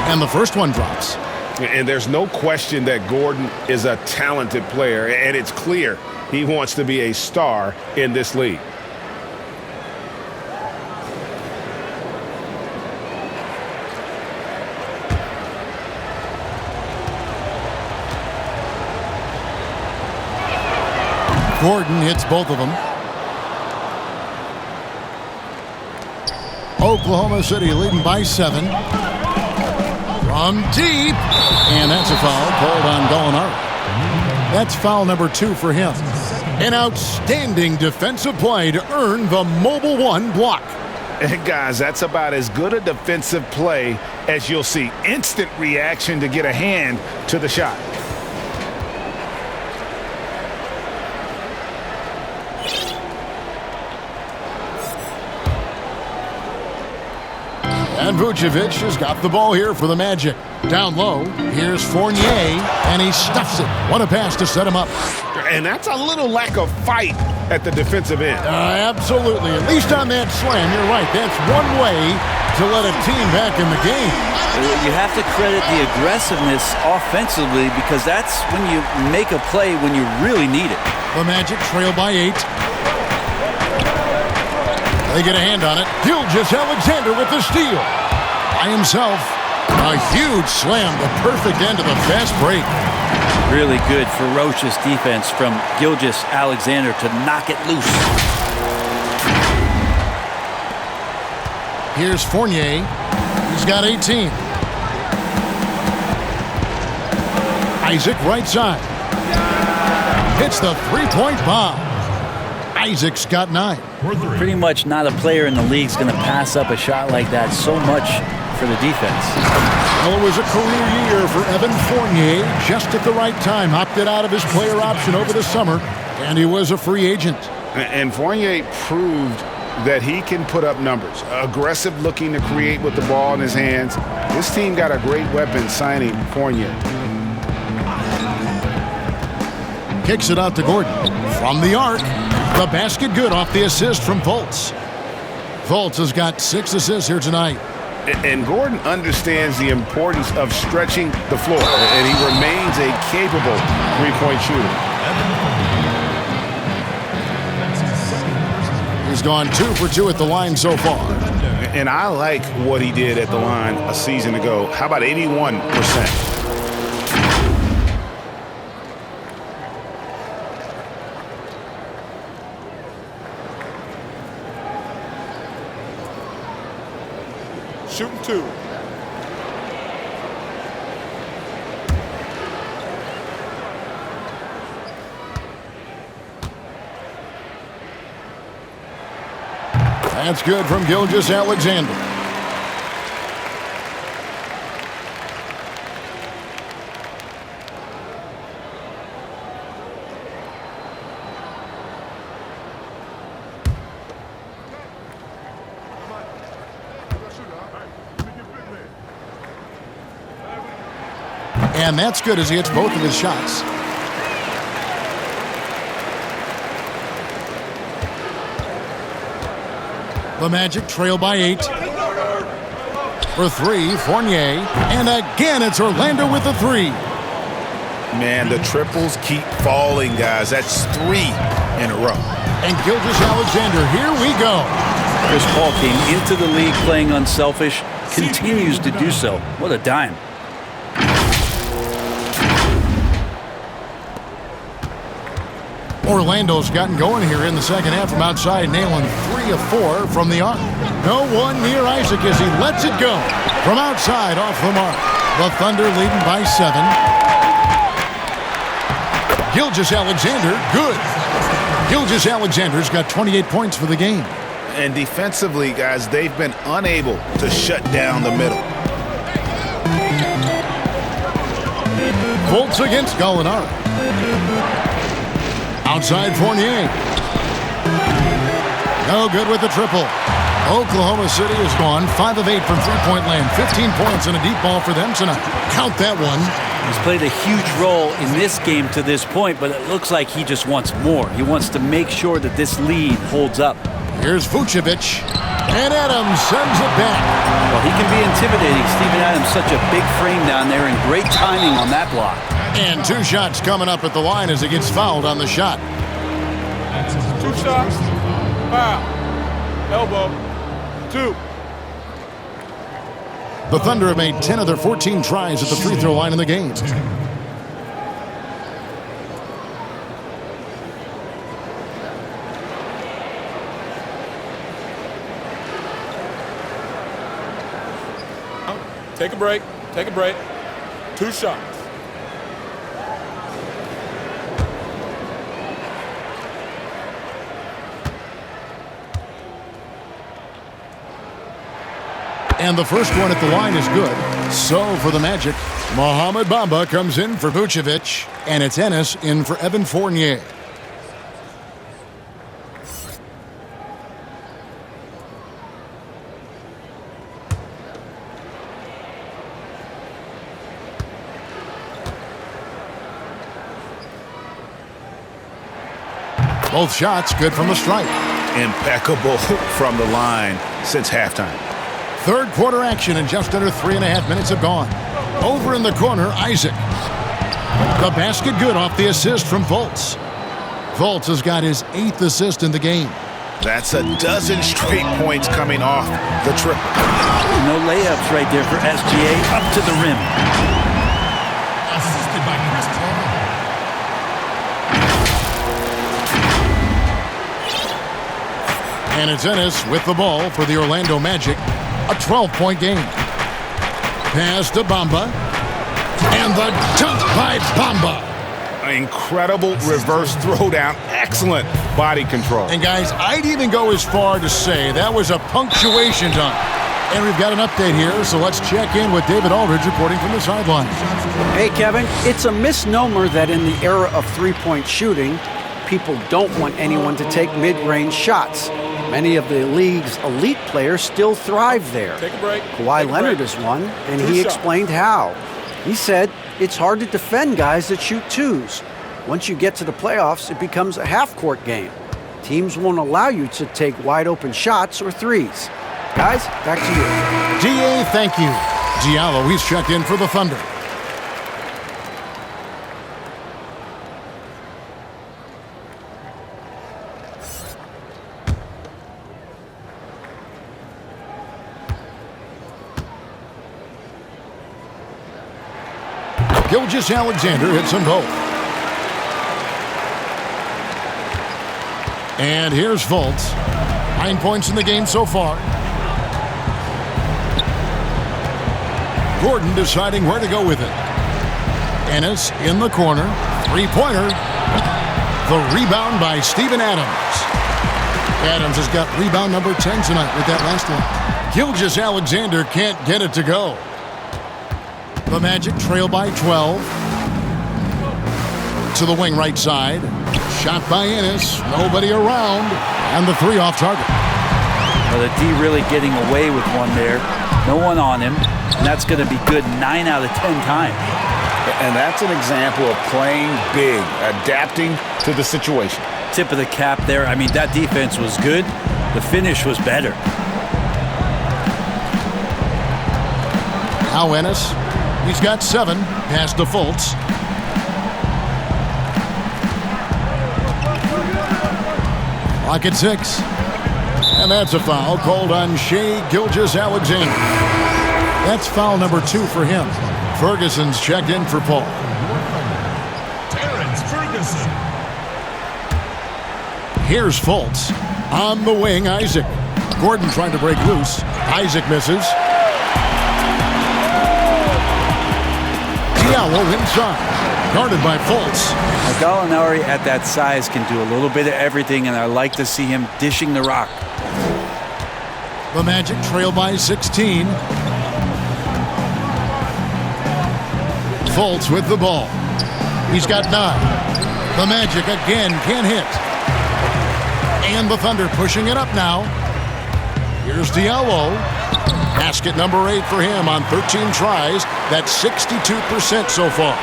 And the first one drops. And there's no question that Gordon is a talented player, and it's clear he wants to be a star in this league. Gordon hits both of them. Oklahoma City leading by 7. From deep, and that's a foul called on Gallinari. That's foul number 2 for him. An outstanding defensive play to earn the Mobile 1 block. And guys, that's about as good a defensive play as you'll see. Instant reaction to get a hand to the shot. And Vucevic has got the ball here for the Magic. Down low, here's Fournier, and he stuffs it. What a pass to set him up. And that's a little lack of fight at the defensive end. Absolutely. At least on that slam, you're right. That's one way to let a team back in the game. You have to credit the aggressiveness offensively, because that's when you make a play when you really need it. The Magic trail by 8. They get a hand on it. Gilgeous-Alexander with the steal. By himself. A huge slam, the perfect end of the fast break. Really good, ferocious defense from Gilgeous-Alexander to knock it loose. Here's Fournier. He's got 18. Isaac right side. Hits the three-point bomb. Isaac's got 9. Pretty much not a player in the league is going to pass up a shot like that so much for the defense. Well, it was a career year for Evan Fournier. Just at the right time, opted out of his player option over the summer, and he was a free agent. And Fournier proved that he can put up numbers. Aggressive looking to create with the ball in his hands. This team got a great weapon signing Fournier. kicks it out to Gordon. From the arc, the basket good off the assist from Fultz. Fultz has got 6 assists here tonight. And Gordon understands the importance of stretching the floor, and he remains a capable three-point shooter. He's gone 2 for 2 at the line so far. And I like what he did at the line a season ago. How about 81%? Shooting 2. That's good from Gilgeous-Alexander. And that's good as he hits both of his shots. The Magic trail by 8. For 3, Fournier. And again, it's Orlando with the 3. Man, the triples keep falling, guys. That's 3 in a row. And Gilgeous-Alexander, here we go. Chris Paul came into the league playing unselfish, continues to do so. What a dime. Orlando's gotten going here in the second half from outside, nailing 3 of 4 from the arc. No one near Isaac as he lets it go from outside off the mark. The Thunder leading by 7. Gilgeous-Alexander, good. Gilgeous-Alexander's got 28 points for the game. And defensively, guys, they've been unable to shut down the middle. Fultz against Gallinari. Outside Fournier. No good with the triple. Oklahoma City has gone 5 of 8 from three-point land. 15 points and a deep ball for them tonight. Count that one. He's played a huge role in this game to this point, but it looks like he just wants more. He wants to make sure that this lead holds up. Here's Vucevic. And Adams sends it back. Well, he can be intimidating. Steven Adams, such a big frame down there, and great timing on that block. And 2 shots coming up at the line as he gets fouled on the shot. 2 shots. Foul. Elbow. 2. The Thunder have made 10 of their 14 tries at the free throw line in the game. Take a break. Take a break. 2 shots. And the first one at the line is good. So for the Magic, Mohamed Bamba comes in for Vucevic, and it's Ennis in for Evan Fournier. Both shots good from the stripe. Impeccable from the line since halftime. Third quarter action and just under 3.5 minutes have gone. Over in the corner, Isaac. The basket good off the assist from Fultz. Fultz has got his 8th assist in the game. That's a dozen straight points coming off the triple. No layups right there for SGA up to the rim. Assisted by Chris Paul. And it's Ennis with the ball for the Orlando Magic. A 12-point game. Pass to Bamba. And the dunk by Bamba. An incredible reverse throwdown. Excellent body control. And guys, I'd even go as far to say that was a punctuation dunk. And we've got an update here, so let's check in with David Aldridge reporting from the sideline. Hey, Kevin, it's a misnomer that in the era of three-point shooting, people don't want anyone to take mid-range shots. Many of the league's elite players still thrive there. Take a break. Kawhi Leonard is one, and he explained how. He said it's hard to defend guys that shoot twos. Once you get to the playoffs, it becomes a half-court game. Teams won't allow you to take wide-open shots or threes. Guys, back to you. DA, thank you. Diallo, he's checked in for the Thunder. Gilgeous-Alexander hits them both. And here's Fultz. 9 points in the game so far. Gordon deciding where to go with it. Ennis in the corner. Three-pointer. The rebound by Steven Adams. Adams has got rebound number 10 tonight with that last one. Gilgeous-Alexander can't get it to go. The Magic trail by 12. To the wing right side. Shot by Ennis. Nobody around. And the three off target. Well, the D really getting away with one there. No one on him. And that's going to be good 9 out of 10 times. And that's an example of playing big, adapting to the situation. Tip of the cap there. I mean, that defense was good. The finish was better. Now Ennis. He's got 7. Pass to Fultz. Clock at 6. And that's a foul called on Shai Gilgeous-Alexander. That's foul number 2 for him. Ferguson's checked in for Paul. Terrence Ferguson. Here's Fultz. On the wing, Isaac. Gordon trying to break loose. Isaac misses. Diallo inside. Guarded by Fultz. Gallinari at that size can do a little bit of everything, and I like to see him dishing the rock. The Magic trail by 16. Fultz with the ball. He's got 9. The Magic again can't hit. And the Thunder pushing it up now. Here's Diallo. Basket number 8 for him on 13 tries. That's 62% so far.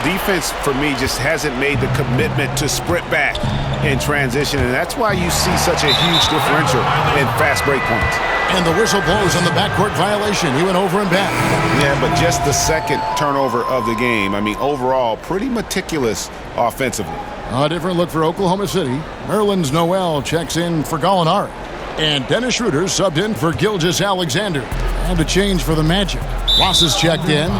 Defense, for me, just hasn't made the commitment to sprint back in transition, and that's why you see such a huge differential in fast break points. And the whistle blows on the backcourt violation. He went over and back. Yeah, but just the second turnover of the game. I mean, overall, pretty meticulous offensively. A different look for Oklahoma City. Nerlens Noel checks in for Gallinari. And Dennis Schroeder subbed in for Gilgeous-Alexander. And a change for the Magic. Ross is checked in.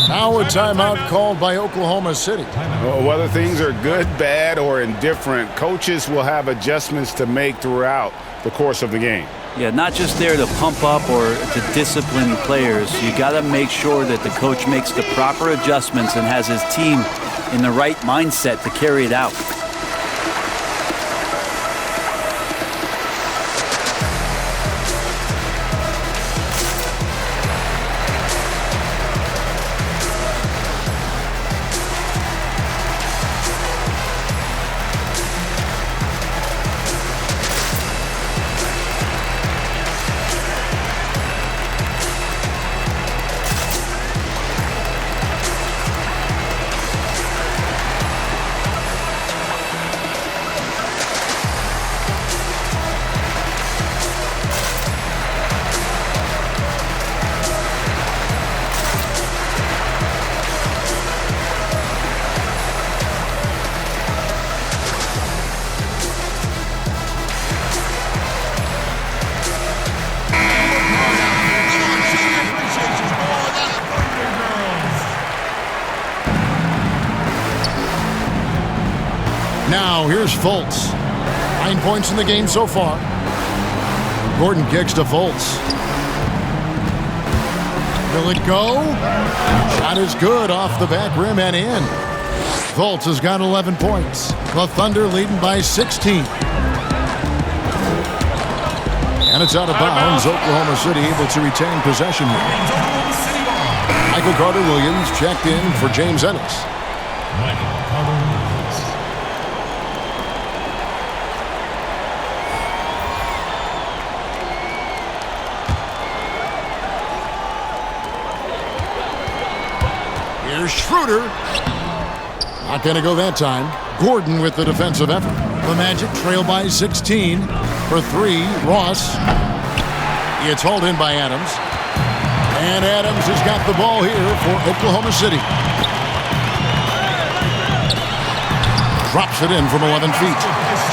Now a timeout called by Oklahoma City. Well, whether things are good, bad, or indifferent, coaches will have adjustments to make throughout the course of the game. Yeah, not just there to pump up or to discipline players. You got to make sure that the coach makes the proper adjustments and has his team in the right mindset to carry it out. Now here's Fultz. 9 points in the game so far. Gordon kicks to Fultz. Will it go? Shot is good off the back rim and in. Fultz has got 11 points. The Thunder leading by 16. And it's out of bounds. Oklahoma City able to retain possession here. Michael Carter-Williams checked in for James Ennis. Here's Schroeder. Not going to go that time. Gordon with the defensive effort. The Magic trail by 16. For three, Ross. It's hauled in by Adams. And Adams has got the ball here for Oklahoma City. Drops it in from 11 feet.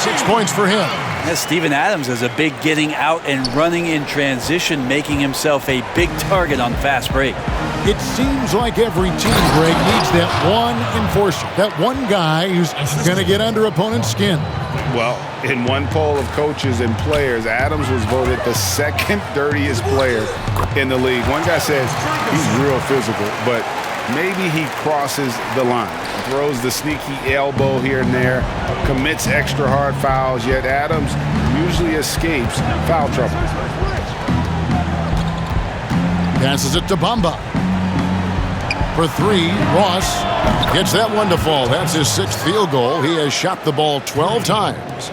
6 points for him. Yes, Steven Adams is a big getting out and running in transition, making himself a big target on fast break. It seems like every team, Greg, needs that one enforcer, that one guy who's going to get under opponent's skin. Well, in one poll of coaches and players, Adams was voted the second dirtiest player in the league. One guy says he's real physical, but maybe he crosses the line. Throws the sneaky elbow here and there, commits extra hard fouls, yet Adams usually escapes foul trouble. Passes it to Bamba. For three, Ross gets that one to fall. That's his 6th field goal. He has shot the ball 12 times.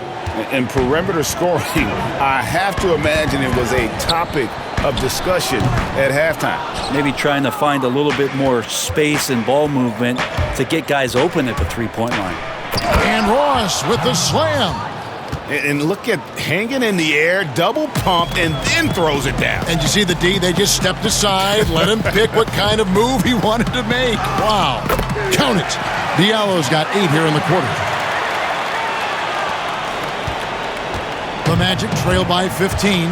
And perimeter scoring, I have to imagine it was a topic of discussion at halftime. Maybe trying to find a little bit more space and ball movement to get guys open at the three-point line. And Ross with the slam. And look at hanging in the air, double pump, and then throws it down. And you see the D, they just stepped aside, let him pick what kind of move he wanted to make. Wow. Count it. Diallo's got 8 here in the quarter. The Magic trail by 15.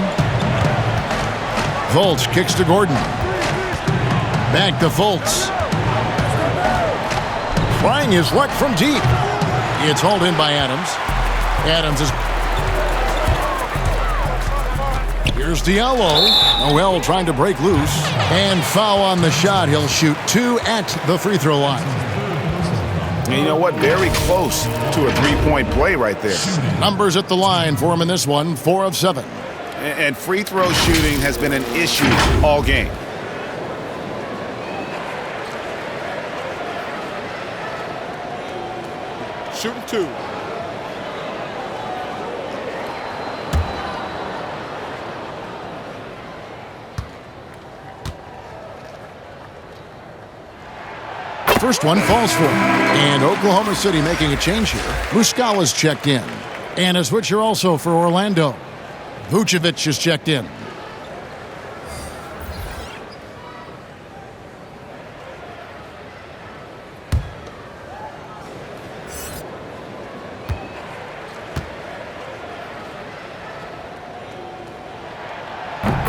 Fultz kicks to Gordon. Back to Fultz. Trying his luck from deep. It's hauled in by Adams. Adams is... Here's Diallo. Noel trying to break loose. And foul on the shot. He'll shoot 2 at the free throw line. And you know what? Very close to a three-point play right there. Numbers at the line for him in this one, 4 of 7. And free throw shooting has been an issue all game. Shooting 2. First one falls for him. And Oklahoma City making a change here. Muscala's checked in. And a switcher also for Orlando. Vucevic is checked in.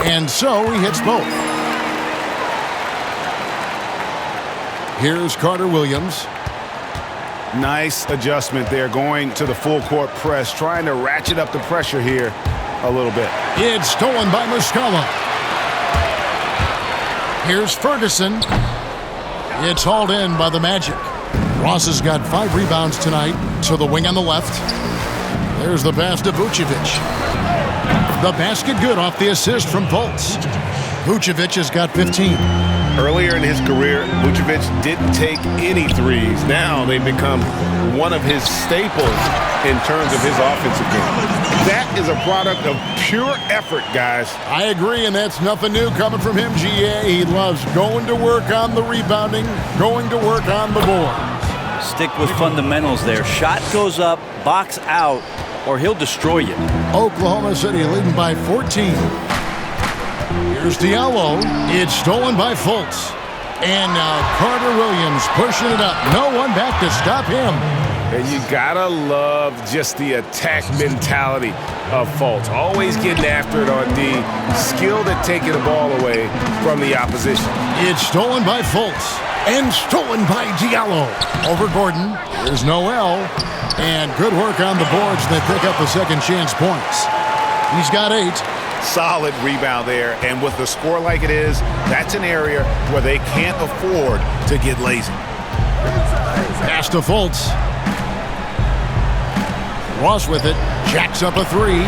And so he hits both. Here's Carter Williams. Nice adjustment there, going to the full court press, trying to ratchet up the pressure here a little bit. It's stolen by Muscala. Here's Ferguson. It's hauled in by the Magic. Ross has got 5 rebounds tonight to the wing on the left. There's the pass to Vucevic. The basket good off the assist from Fultz. Vucevic has got 15. Earlier in his career, Vucevic didn't take any threes. Now they become one of his staples in terms of his offensive game. That is a product of pure effort, guys. I agree, and that's nothing new coming from him, GA. He loves going to work on the rebounding, going to work on the board. Stick with fundamentals there. Shot goes up, box out, or he'll destroy you. Oklahoma City leading by 14. Here's Diallo. It's stolen by Fultz. And now Carter Williams pushing it up. No one back to stop him. And you gotta love just the attack mentality of Fultz. Always getting after it on D. Skilled at taking the ball away from the opposition. It's stolen by Fultz. And stolen by Diallo. Over Gordon. Here's Noel. And good work on the boards. They pick up the second chance points. He's got 8. Solid rebound there, and with the score like it is, that's an area where they can't afford to get lazy. Pass to Fultz. Ross with it, jacks up a 3.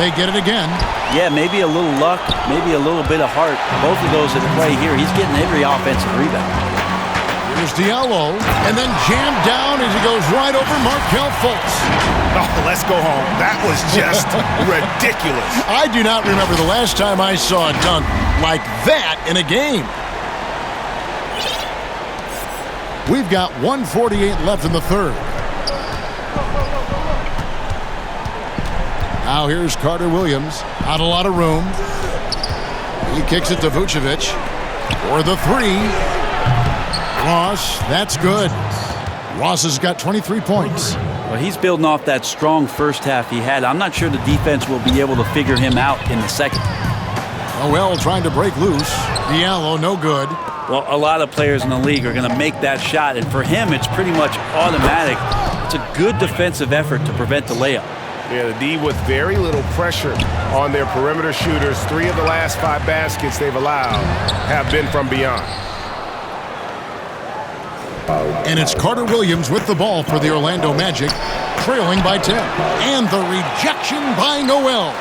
They get it again. Yeah, maybe a little luck, maybe a little bit of heart. Both of those at play here. He's getting every offensive rebound. Here's Diallo, and then jammed down as he goes right over Markelle Fultz. Oh, let's go home. That was just ridiculous. I do not remember the last time I saw a dunk like that in a game. We've got 1:48 left in the third. Now here's Carter Williams. Not a lot of room. He kicks it to Vucevic for the three. Ross, that's good. Ross has got 23 points. Well, he's building off that strong first half he had. I'm not sure the defense will be able to figure him out in the second. Noel trying to break loose. Diallo, no good. Well, a lot of players in the league are going to make that shot, and for him, it's pretty much automatic. It's a good defensive effort to prevent the layup. Yeah, the D with very little pressure on their perimeter shooters. 3 of the last 5 baskets they've allowed have been from beyond. And it's Carter Williams with the ball for the Orlando Magic, trailing by 10. And the rejection by Noel.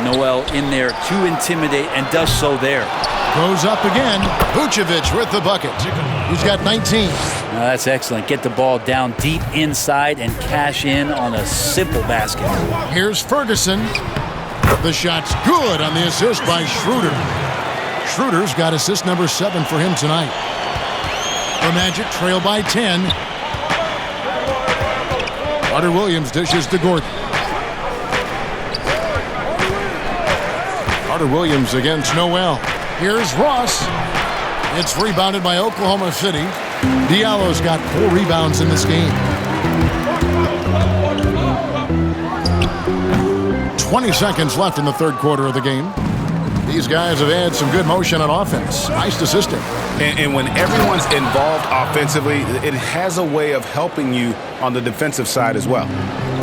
Noel in there to intimidate, and does so there. Goes up again. Vucevic with the bucket. He's got 19. Now that's excellent. Get the ball down deep inside and cash in on a simple basket. Here's Ferguson. The shot's good on the assist by Schroeder. Schroeder's got assist number 7 for him tonight. The Magic trail by 10. Carter Williams dishes to Gordon. Carter Williams against Noel. Here's Ross. It's rebounded by Oklahoma City. Diallo's got 4 rebounds in this game. 20 seconds left in the third quarter of the game. These guys have had some good motion on offense. Nice assisting. And when everyone's involved offensively, it has a way of helping you on the defensive side as well.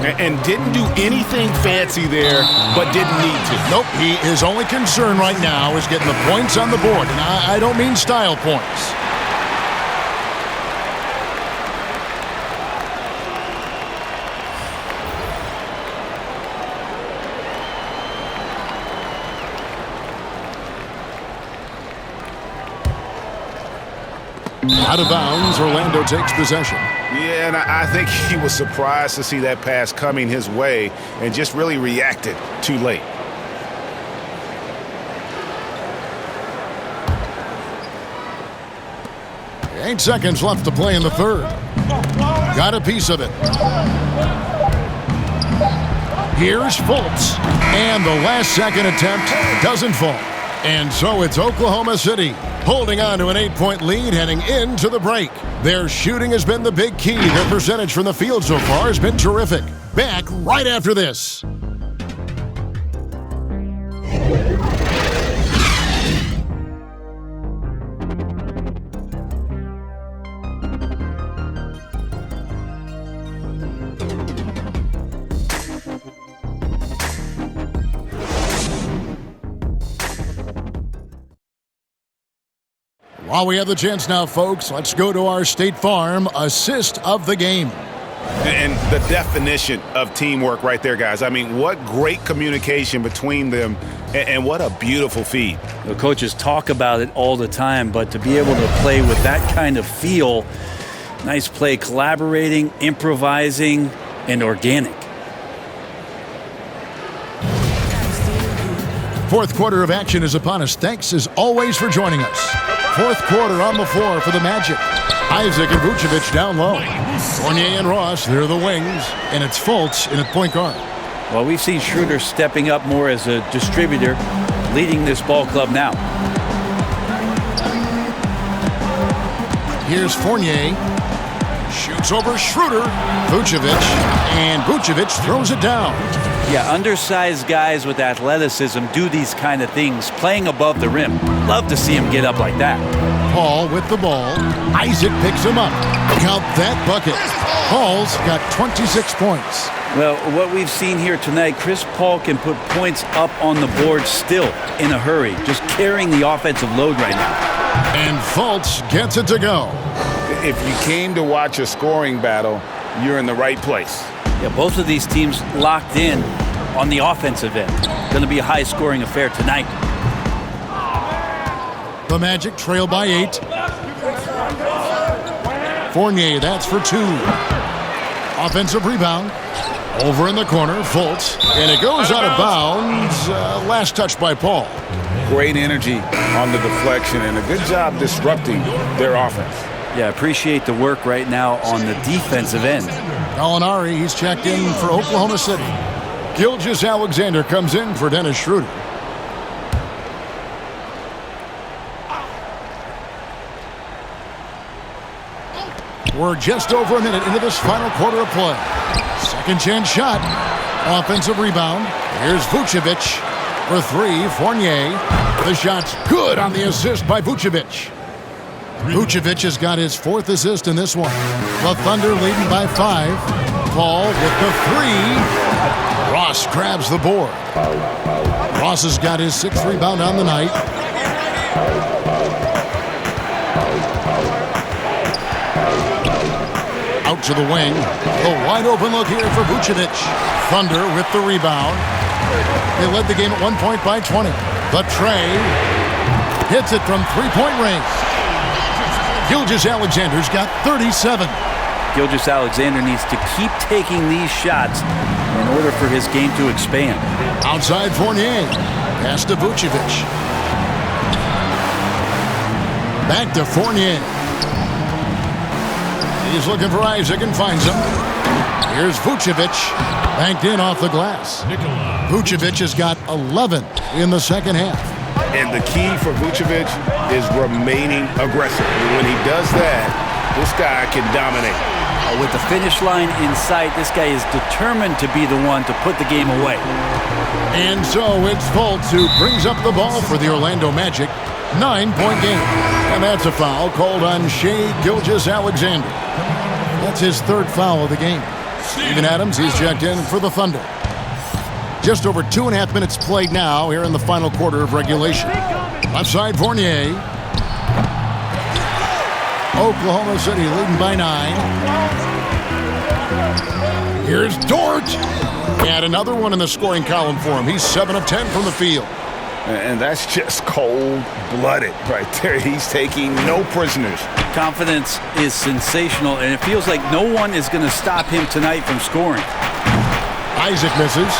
And didn't do anything fancy there, but didn't need to. Nope, his only concern right now is getting the points on the board. And I don't mean style points. Out of bounds, Orlando takes possession. Yeah, and I think he was surprised to see that pass coming his way and just really reacted too late. Eight seconds left to play in the third. Got a piece of it. Here's Fultz. And the last second attempt doesn't fall. And so it's Oklahoma City holding on to an 8-point lead heading into the break. Their shooting has been the big key. Their percentage from the field so far has been terrific. Back right after this. While we have the chance now, folks, let's go to our State Farm assist of the game. And the definition of teamwork right there, guys. I mean, what great communication between them, and what a beautiful feed. The coaches talk about it all the time, but to be able to play with that kind of feel, nice play, collaborating, improvising, and organic. Fourth quarter of action is upon us. Thanks, as always, for joining us. Fourth quarter on the floor for the Magic. Isaac and Vucevic down low. Fournier and Ross, they're the wings. And it's Fultz in at point guard. Well, we've seen Schroeder stepping up more as a distributor, leading this ball club now. Here's Fournier. Shoots over Schroeder. Vucevic. And Vucevic throws it down. Yeah, undersized guys with athleticism do these kind of things, playing above the rim. Love to see him get up like that. Paul with the ball. Isaac picks him up. Count that bucket. Paul's got 26 points. Well, what we've seen here tonight, Chris Paul can put points up on the board still in a hurry, just carrying the offensive load right now. And Fultz gets it to go. If you came to watch a scoring battle, you're in the right place. Yeah, both of these teams locked in on the offensive end. Going to be a high-scoring affair tonight. The Magic trail by 8. Fournier, that's for 2. Offensive rebound. Over in the corner, Fultz. And it goes out of bounds. Last touch by Paul. Great energy on the deflection and a good job disrupting their offense. Yeah, appreciate the work right now on the defensive end. Gallinari, he's checked in for Oklahoma City. Gilgeous-Alexander comes in for Dennis Schroeder. We're just over a minute into this final quarter of play. Second chance shot. Offensive rebound. Here's Vucevic for three. Fournier. The shot's good on the assist by Vucevic. Vucevic has got his fourth assist in this one. The Thunder leading by 5. Paul with the three. Ross grabs the board. Ross has got his 6th rebound on the night. Out to the wing. A wide open look here for Vucevic. Thunder with the rebound. They led the game at 1 point by 20. But Trey hits it from three-point range. Gilgeous-Alexander's got 37. Gilgeous-Alexander needs to keep taking these shots in order for his game to expand. Outside Fournier. Pass to Vucevic. Back to Fournier. He's looking for Isaac and finds him. Here's Vucevic. Banked in off the glass. Vucevic has got 11 in the second half. And the key for Vucevic is remaining aggressive. When he does that, this guy can dominate. With the finish line in sight, this guy is determined to be the one to put the game away. And so it's Fultz who brings up the ball for the Orlando Magic. 9-point game. And that's a foul called on Shai Gilgeous-Alexander. That's his 3rd foul of the game. Steven Adams, he's checked in for the Thunder. Just over 2.5 minutes played now here in the final quarter of regulation. Left side Fournier. Oklahoma City leading by 9. Here's Dort. And another one in the scoring column for him. He's 7 of 10 from the field. And that's just cold-blooded right there. He's taking no prisoners. Confidence is sensational, and it feels like no one is going to stop him tonight from scoring. Isaac misses.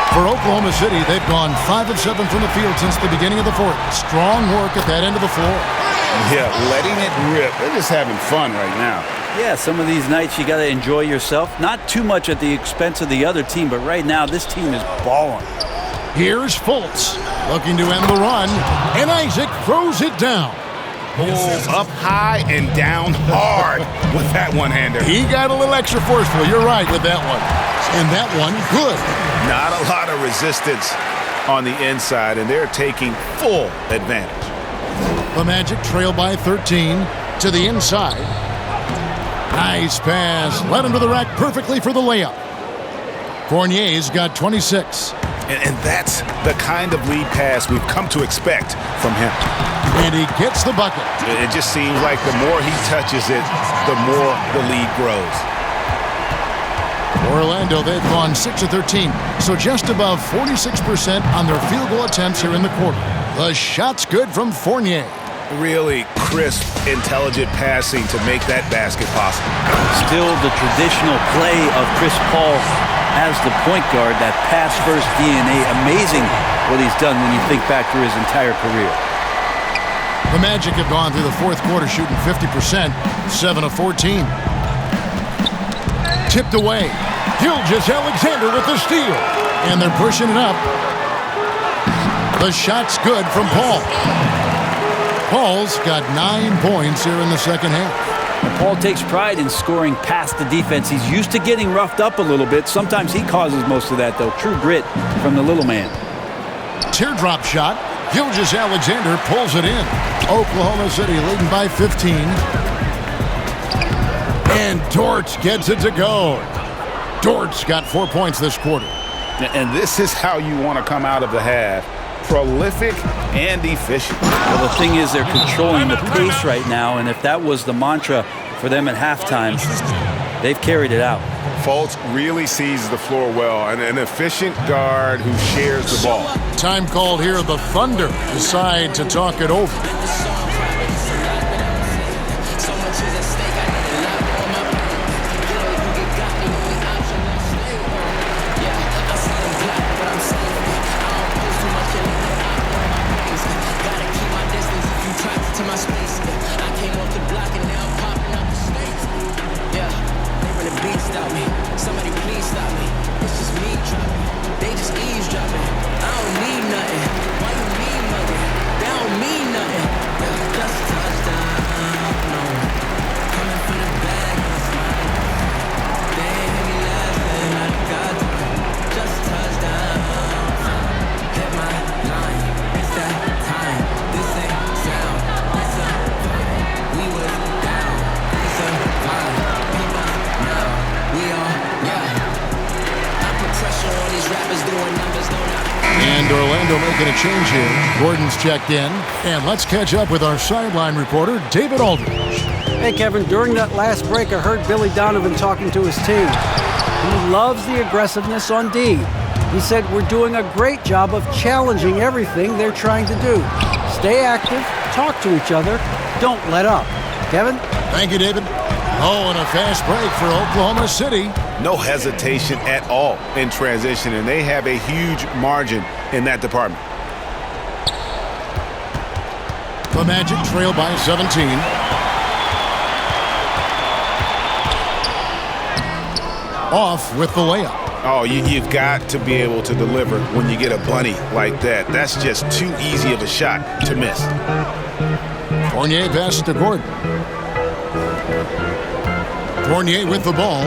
For Oklahoma City, they've gone 5 of 7 from the field since the beginning of the 4th. Strong work at that end of the floor. Yeah, letting it rip. They're just having fun right now. Yeah, some of these nights you got to enjoy yourself. Not too much at the expense of the other team, but right now this team is balling. Here's Fultz looking to end the run, and Isaac throws it down. Up high and down hard with that one-hander. He got a little extra forceful. You're right with that one. And that one, good. Not a lot of resistance on the inside, and they're taking full advantage. The Magic trail by 13 to the inside. Nice pass. Led him to the rack perfectly for the layup. Fournier's got 26. And that's the kind of lead pass we've come to expect from him. And he gets the bucket. It just seems like the more he touches it, the more the lead grows. Orlando, they've gone 6 of 13, so just above 46% on their field goal attempts here in the quarter. The shot's good from Fournier. Really crisp, intelligent passing to make that basket possible. Still the traditional play of Chris Paul as the point guard, that pass-first DNA. Amazing what he's done when you think back through his entire career. The Magic have gone through the 4th quarter shooting 50%, 7 of 14. Tipped away. Gilgeous-Alexander with the steal. And they're pushing it up. The shot's good from Paul. Paul's got 9 points here in the second half. And Paul takes pride in scoring past the defense. He's used to getting roughed up a little bit. Sometimes he causes most of that, though. True grit from the little man. Teardrop shot. Gilgeous-Alexander pulls it in. Oklahoma City leading by 15. And Dort gets it to go. Dort's got 4 points this quarter. And this is how you want to come out of the half. Prolific and efficient. Well, the thing is, they're controlling the pace right now, and if that was the mantra for them at halftime, they've carried it out. Fultz really sees the floor well, and an efficient guard who shares the ball. Time called here. The Thunder decide to talk it over. To my space, I came off the making a change here. Gordon's checked in. And let's catch up with our sideline reporter, David Aldridge. Hey, Kevin, during that last break, I heard Billy Donovan talking to his team. He loves the aggressiveness on D. He said, we're doing a great job of challenging everything they're trying to do. Stay active, talk to each other, don't let up. Kevin? Thank you, David. Oh, and a fast break for Oklahoma City. No hesitation at all in transition, and they have a huge margin in that department. The Magic trail by 17. Off with the layup. Oh, you've got to be able to deliver when you get a bunny like that. That's just too easy of a shot to miss. Fournier passes to Gordon. Fournier with the ball.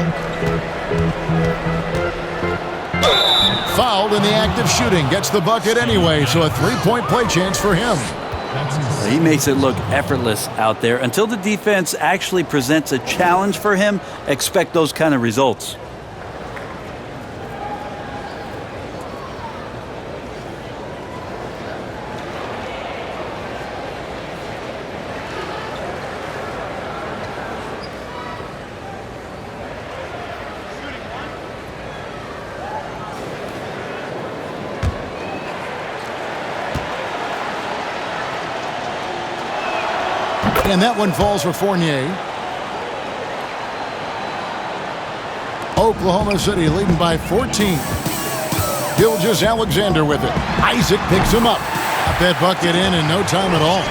Fouled in the act of shooting. Gets the bucket anyway, so a three-point play chance for him. He makes it look effortless out there. Until the defense actually presents a challenge for him, expect those kind of results. And that one falls for Fournier. Oklahoma City leading by 14. Gilgeous-Alexander with it. Isaac picks him up. Got that bucket in no time at all.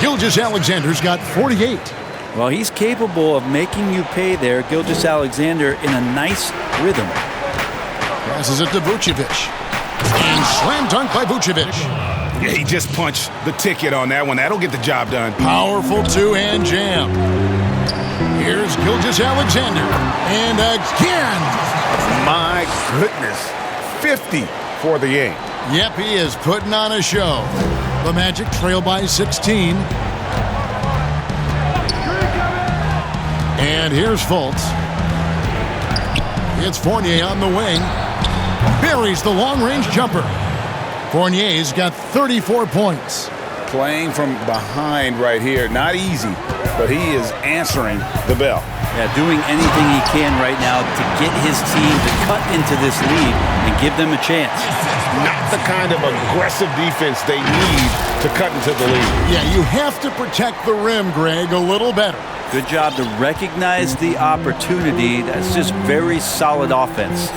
Gilgeous-Alexander's got 48. Well, he's capable of making you pay there, Gilgeous-Alexander, in a nice rhythm. Passes it to Vucevic. And slam dunk by Vucevic. Yeah, he just punched the ticket on that one. That'll get the job done. Powerful two-hand jam. Here's Gilgeous-Alexander. And again. My goodness. 50 for the game. Yep, he is putting on a show. The Magic trail by 16. And here's Fultz. It's Fournier on the wing. Buries the long-range jumper. Fournier's got 34 points. Playing from behind right here. Not easy, but he is answering the bell. Yeah, doing anything he can right now to get his team to cut into this lead and give them a chance. Not the kind of aggressive defense they need to cut into the lead. Yeah, you have to protect the rim, Greg, a little better. Good job to recognize the opportunity. That's just very solid offense.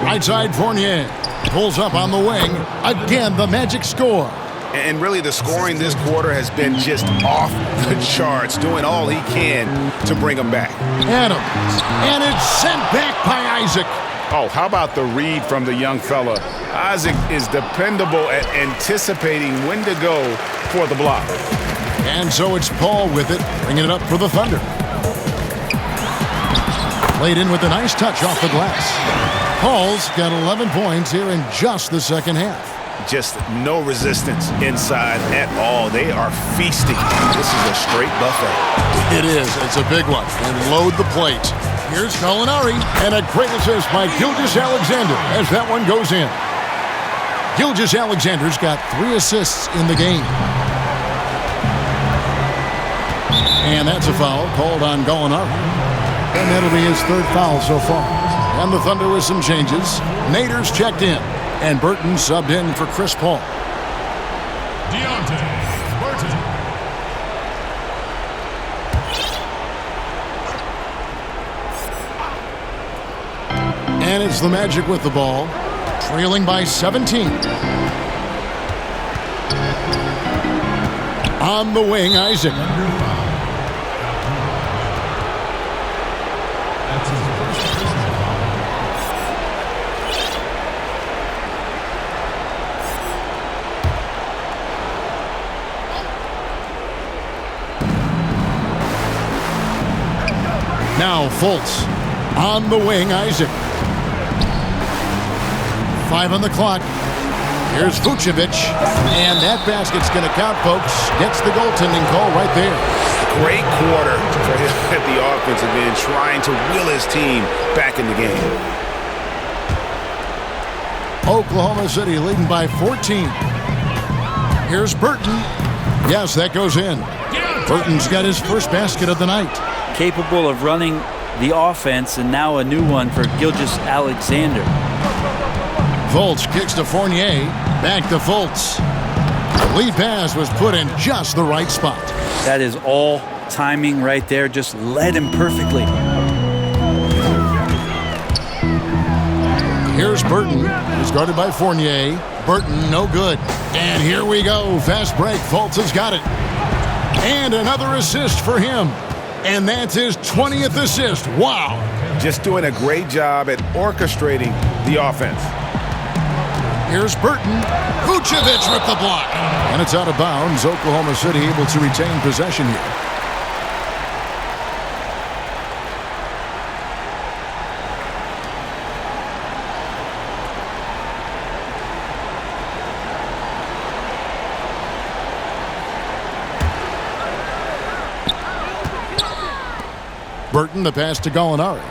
Right side Fournier pulls up on the wing. Again, the Magic score. And really the scoring this quarter has been just off the charts, doing all he can to bring them back. Adams, and it's sent back by Isaac. Oh, how about the read from the young fella? Isaac is dependable at anticipating when to go for the block. And so it's Paul with it, bringing it up for the Thunder. Played in with a nice touch off the glass. Paul's got 11 points here in just the second half. Just no resistance inside at all. They are feasting. This is a straight buffet. It is. It's a big one. And load the plate. Here's Gallinari. And a great assist by Gilgeous-Alexander as that one goes in. Gilgeous-Alexander's got 3 assists in the game. And that's a foul called on Gallinari. And that'll be his 3rd foul so far. And the Thunder with some changes. Nader's checked in. And Burton subbed in for Chris Paul. Burton. And it's the Magic with the ball. Trailing by 17. On the wing, Isaac. Now Fultz. On the wing, Isaac. 5 on the clock. Here's Vucevic. And that basket's going to count, folks. Gets the goaltending call right there. Great quarter for him at the offensive end, trying to will his team back in the game. Oklahoma City leading by 14. Here's Burton. Yes, that goes in. Burton's got his first basket of the night. Capable of running the offense, and now a new one for Gilgeous-Alexander. Fultz kicks to Fournier. Back to Fultz. The lead pass was put in just the right spot. That is all timing right there. Just led him perfectly. Here's Burton. He's guarded by Fournier. Burton, no good. And here we go. Fast break. Fultz has got it. And another assist for him. And that's his 20th assist. Wow. Just doing a great job at orchestrating the offense. Here's Burton. Vucevic with the block. And it's out of bounds. Oklahoma City able to retain possession here. Burton, the pass to Gallinari.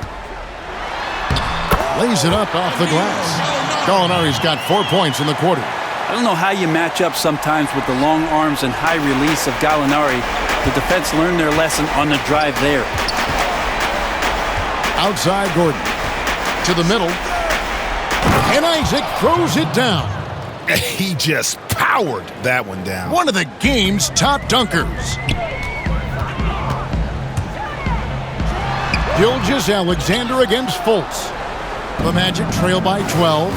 Lays it up off the glass. Gallinari's got 4 points in the quarter. I don't know how you match up sometimes with the long arms and high release of Gallinari. The defense learned their lesson on the drive there. Outside Gordon. To the middle. And Isaac throws it down. He just powered that one down. One of the game's top dunkers. Gilgeous-Alexander against Fultz. The Magic trail by 12.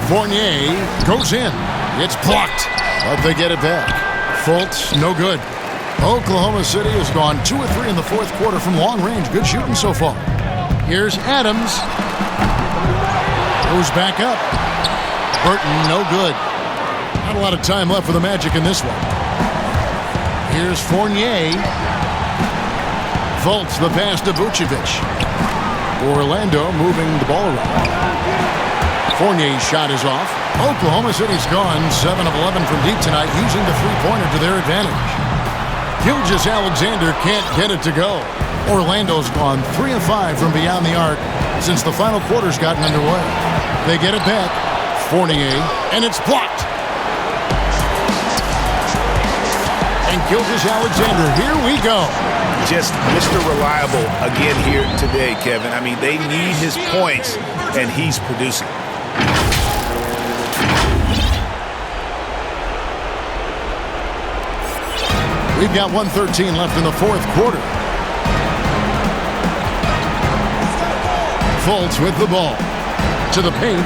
Fournier goes in. It's blocked, but they get it back. Fultz, no good. Oklahoma City has gone 2 of 3 in the fourth quarter from long range. Good shooting so far. Here's Adams. Goes back up. Burton, no good. Not a lot of time left for the Magic in this one. Here's Fournier. Fultz, the pass to Vucevic. Orlando moving the ball around. Fournier's shot is off. Oklahoma City's gone 7 of 11 from deep tonight, using the three-pointer to their advantage. Gilgeous-Alexander can't get it to go. Orlando's gone 3 of 5 from beyond the arc since the final quarter's gotten underway. They get it back. Fournier, and it's blocked. And Gilgeous-Alexander, here we go. Just Mr. Reliable again here today, Kevin. I mean, they need his points, and he's producing. We've got 1:13 left in the fourth quarter. Fultz with the ball. To the paint.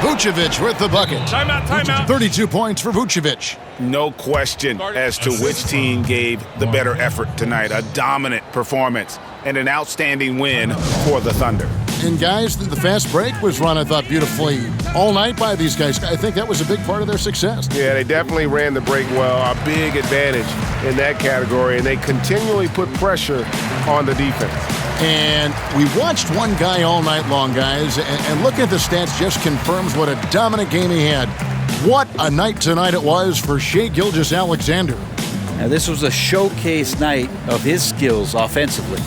Vucevic with the bucket. Timeout. 32 points for Vucevic. No question as to which team gave the better effort tonight. A dominant performance and an outstanding win for the Thunder. And guys, the fast break was run, I thought, beautifully all night by these guys. I think that was a big part of their success. Yeah, they definitely ran the break well. A big advantage in that category, and they continually put pressure on the defense. And we watched one guy all night long, guys, and looking at the stats just confirms what a dominant game he had. What a night tonight it was for Shai Gilgeous-Alexander. Now, this was a showcase night of his skills offensively.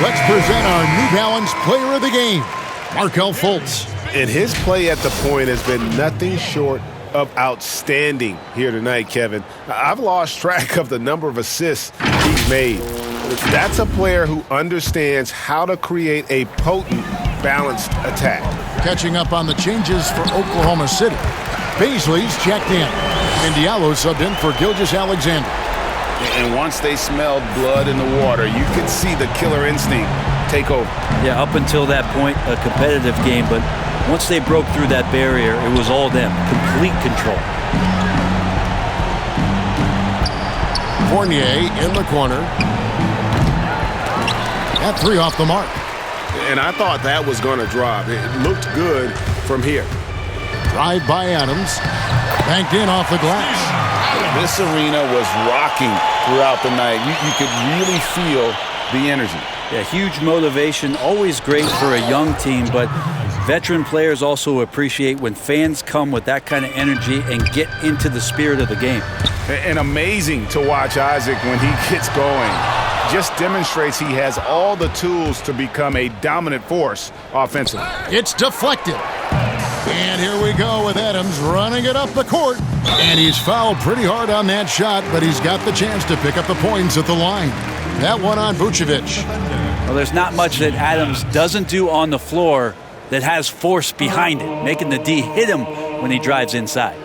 Let's present our New Balance Player of the Game, Markelle Fultz. And his play at the point has been nothing short of outstanding here tonight, Kevin. I've lost track of the number of assists he's made. That's a player who understands how to create a potent, balanced attack. Catching up on the changes for Oklahoma City. Paisley's checked in, and Diallo subbed in for Gilgeous-Alexander. And once they smelled blood in the water, you could see the killer instinct take over. Yeah, up until that point, a competitive game, but once they broke through that barrier, it was all them. Complete control. Fournier in the corner. That three off the mark. And I thought that was going to drop. It looked good from here. Drive by Adams. Banked in off the glass. This arena was rocking throughout the night. You could really feel the energy. Yeah, huge motivation, always great for a young team, but veteran players also appreciate when fans come with that kind of energy and get into the spirit of the game. And amazing to watch Isaac when he gets going. Just demonstrates he has all the tools to become a dominant force offensively. It's deflected. And here we go with Adams running it up the court. And he's fouled pretty hard on that shot, but he's got the chance to pick up the points at the line. That one on Vucevic. Well, there's not much that Adams doesn't do on the floor that has force behind it, making the D hit him when he drives inside.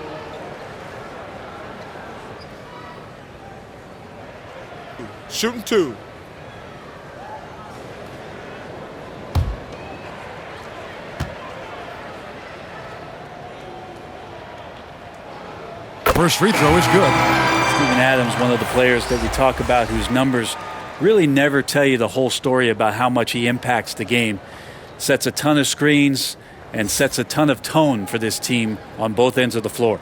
Shooting two. First free throw is good. Steven Adams, one of the players that we talk about whose numbers really never tell you the whole story about how much he impacts the game. Sets a ton of screens and sets a ton of tone for this team on both ends of the floor.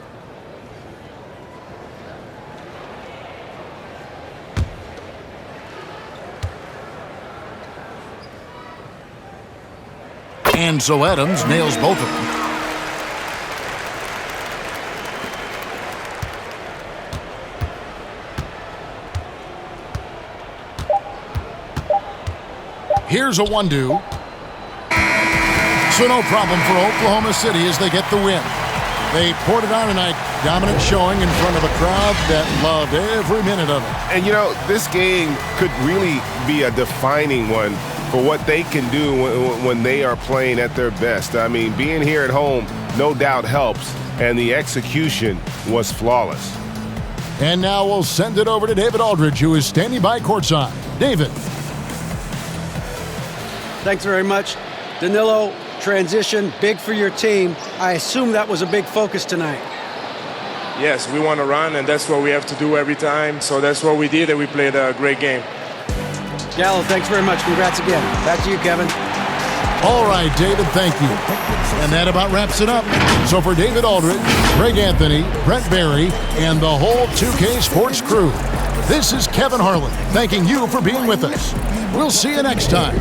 And so Adams nails both of them. Here's a 1-2. So no problem for Oklahoma City as they get the win. They poured it on tonight, dominant showing in front of a crowd that loved every minute of it. And, you know, this game could really be a defining one for what they can do when they are playing at their best. I mean, being here at home no doubt helps, and the execution was flawless. And now we'll send it over to David Aldridge, who is standing by courtside. David. Thanks very much. Danilo, transition, big for your team. I assume that was a big focus tonight. Yes, we want to run, and that's what we have to do every time. So that's what we did, and we played a great game. Gallo, thanks very much. Congrats again. Back to you, Kevin. All right, David, thank you. And that about wraps it up. So for David Aldridge, Greg Anthony, Brent Barry, and the whole 2K Sports crew, this is Kevin Harlan thanking you for being with us. We'll see you next time.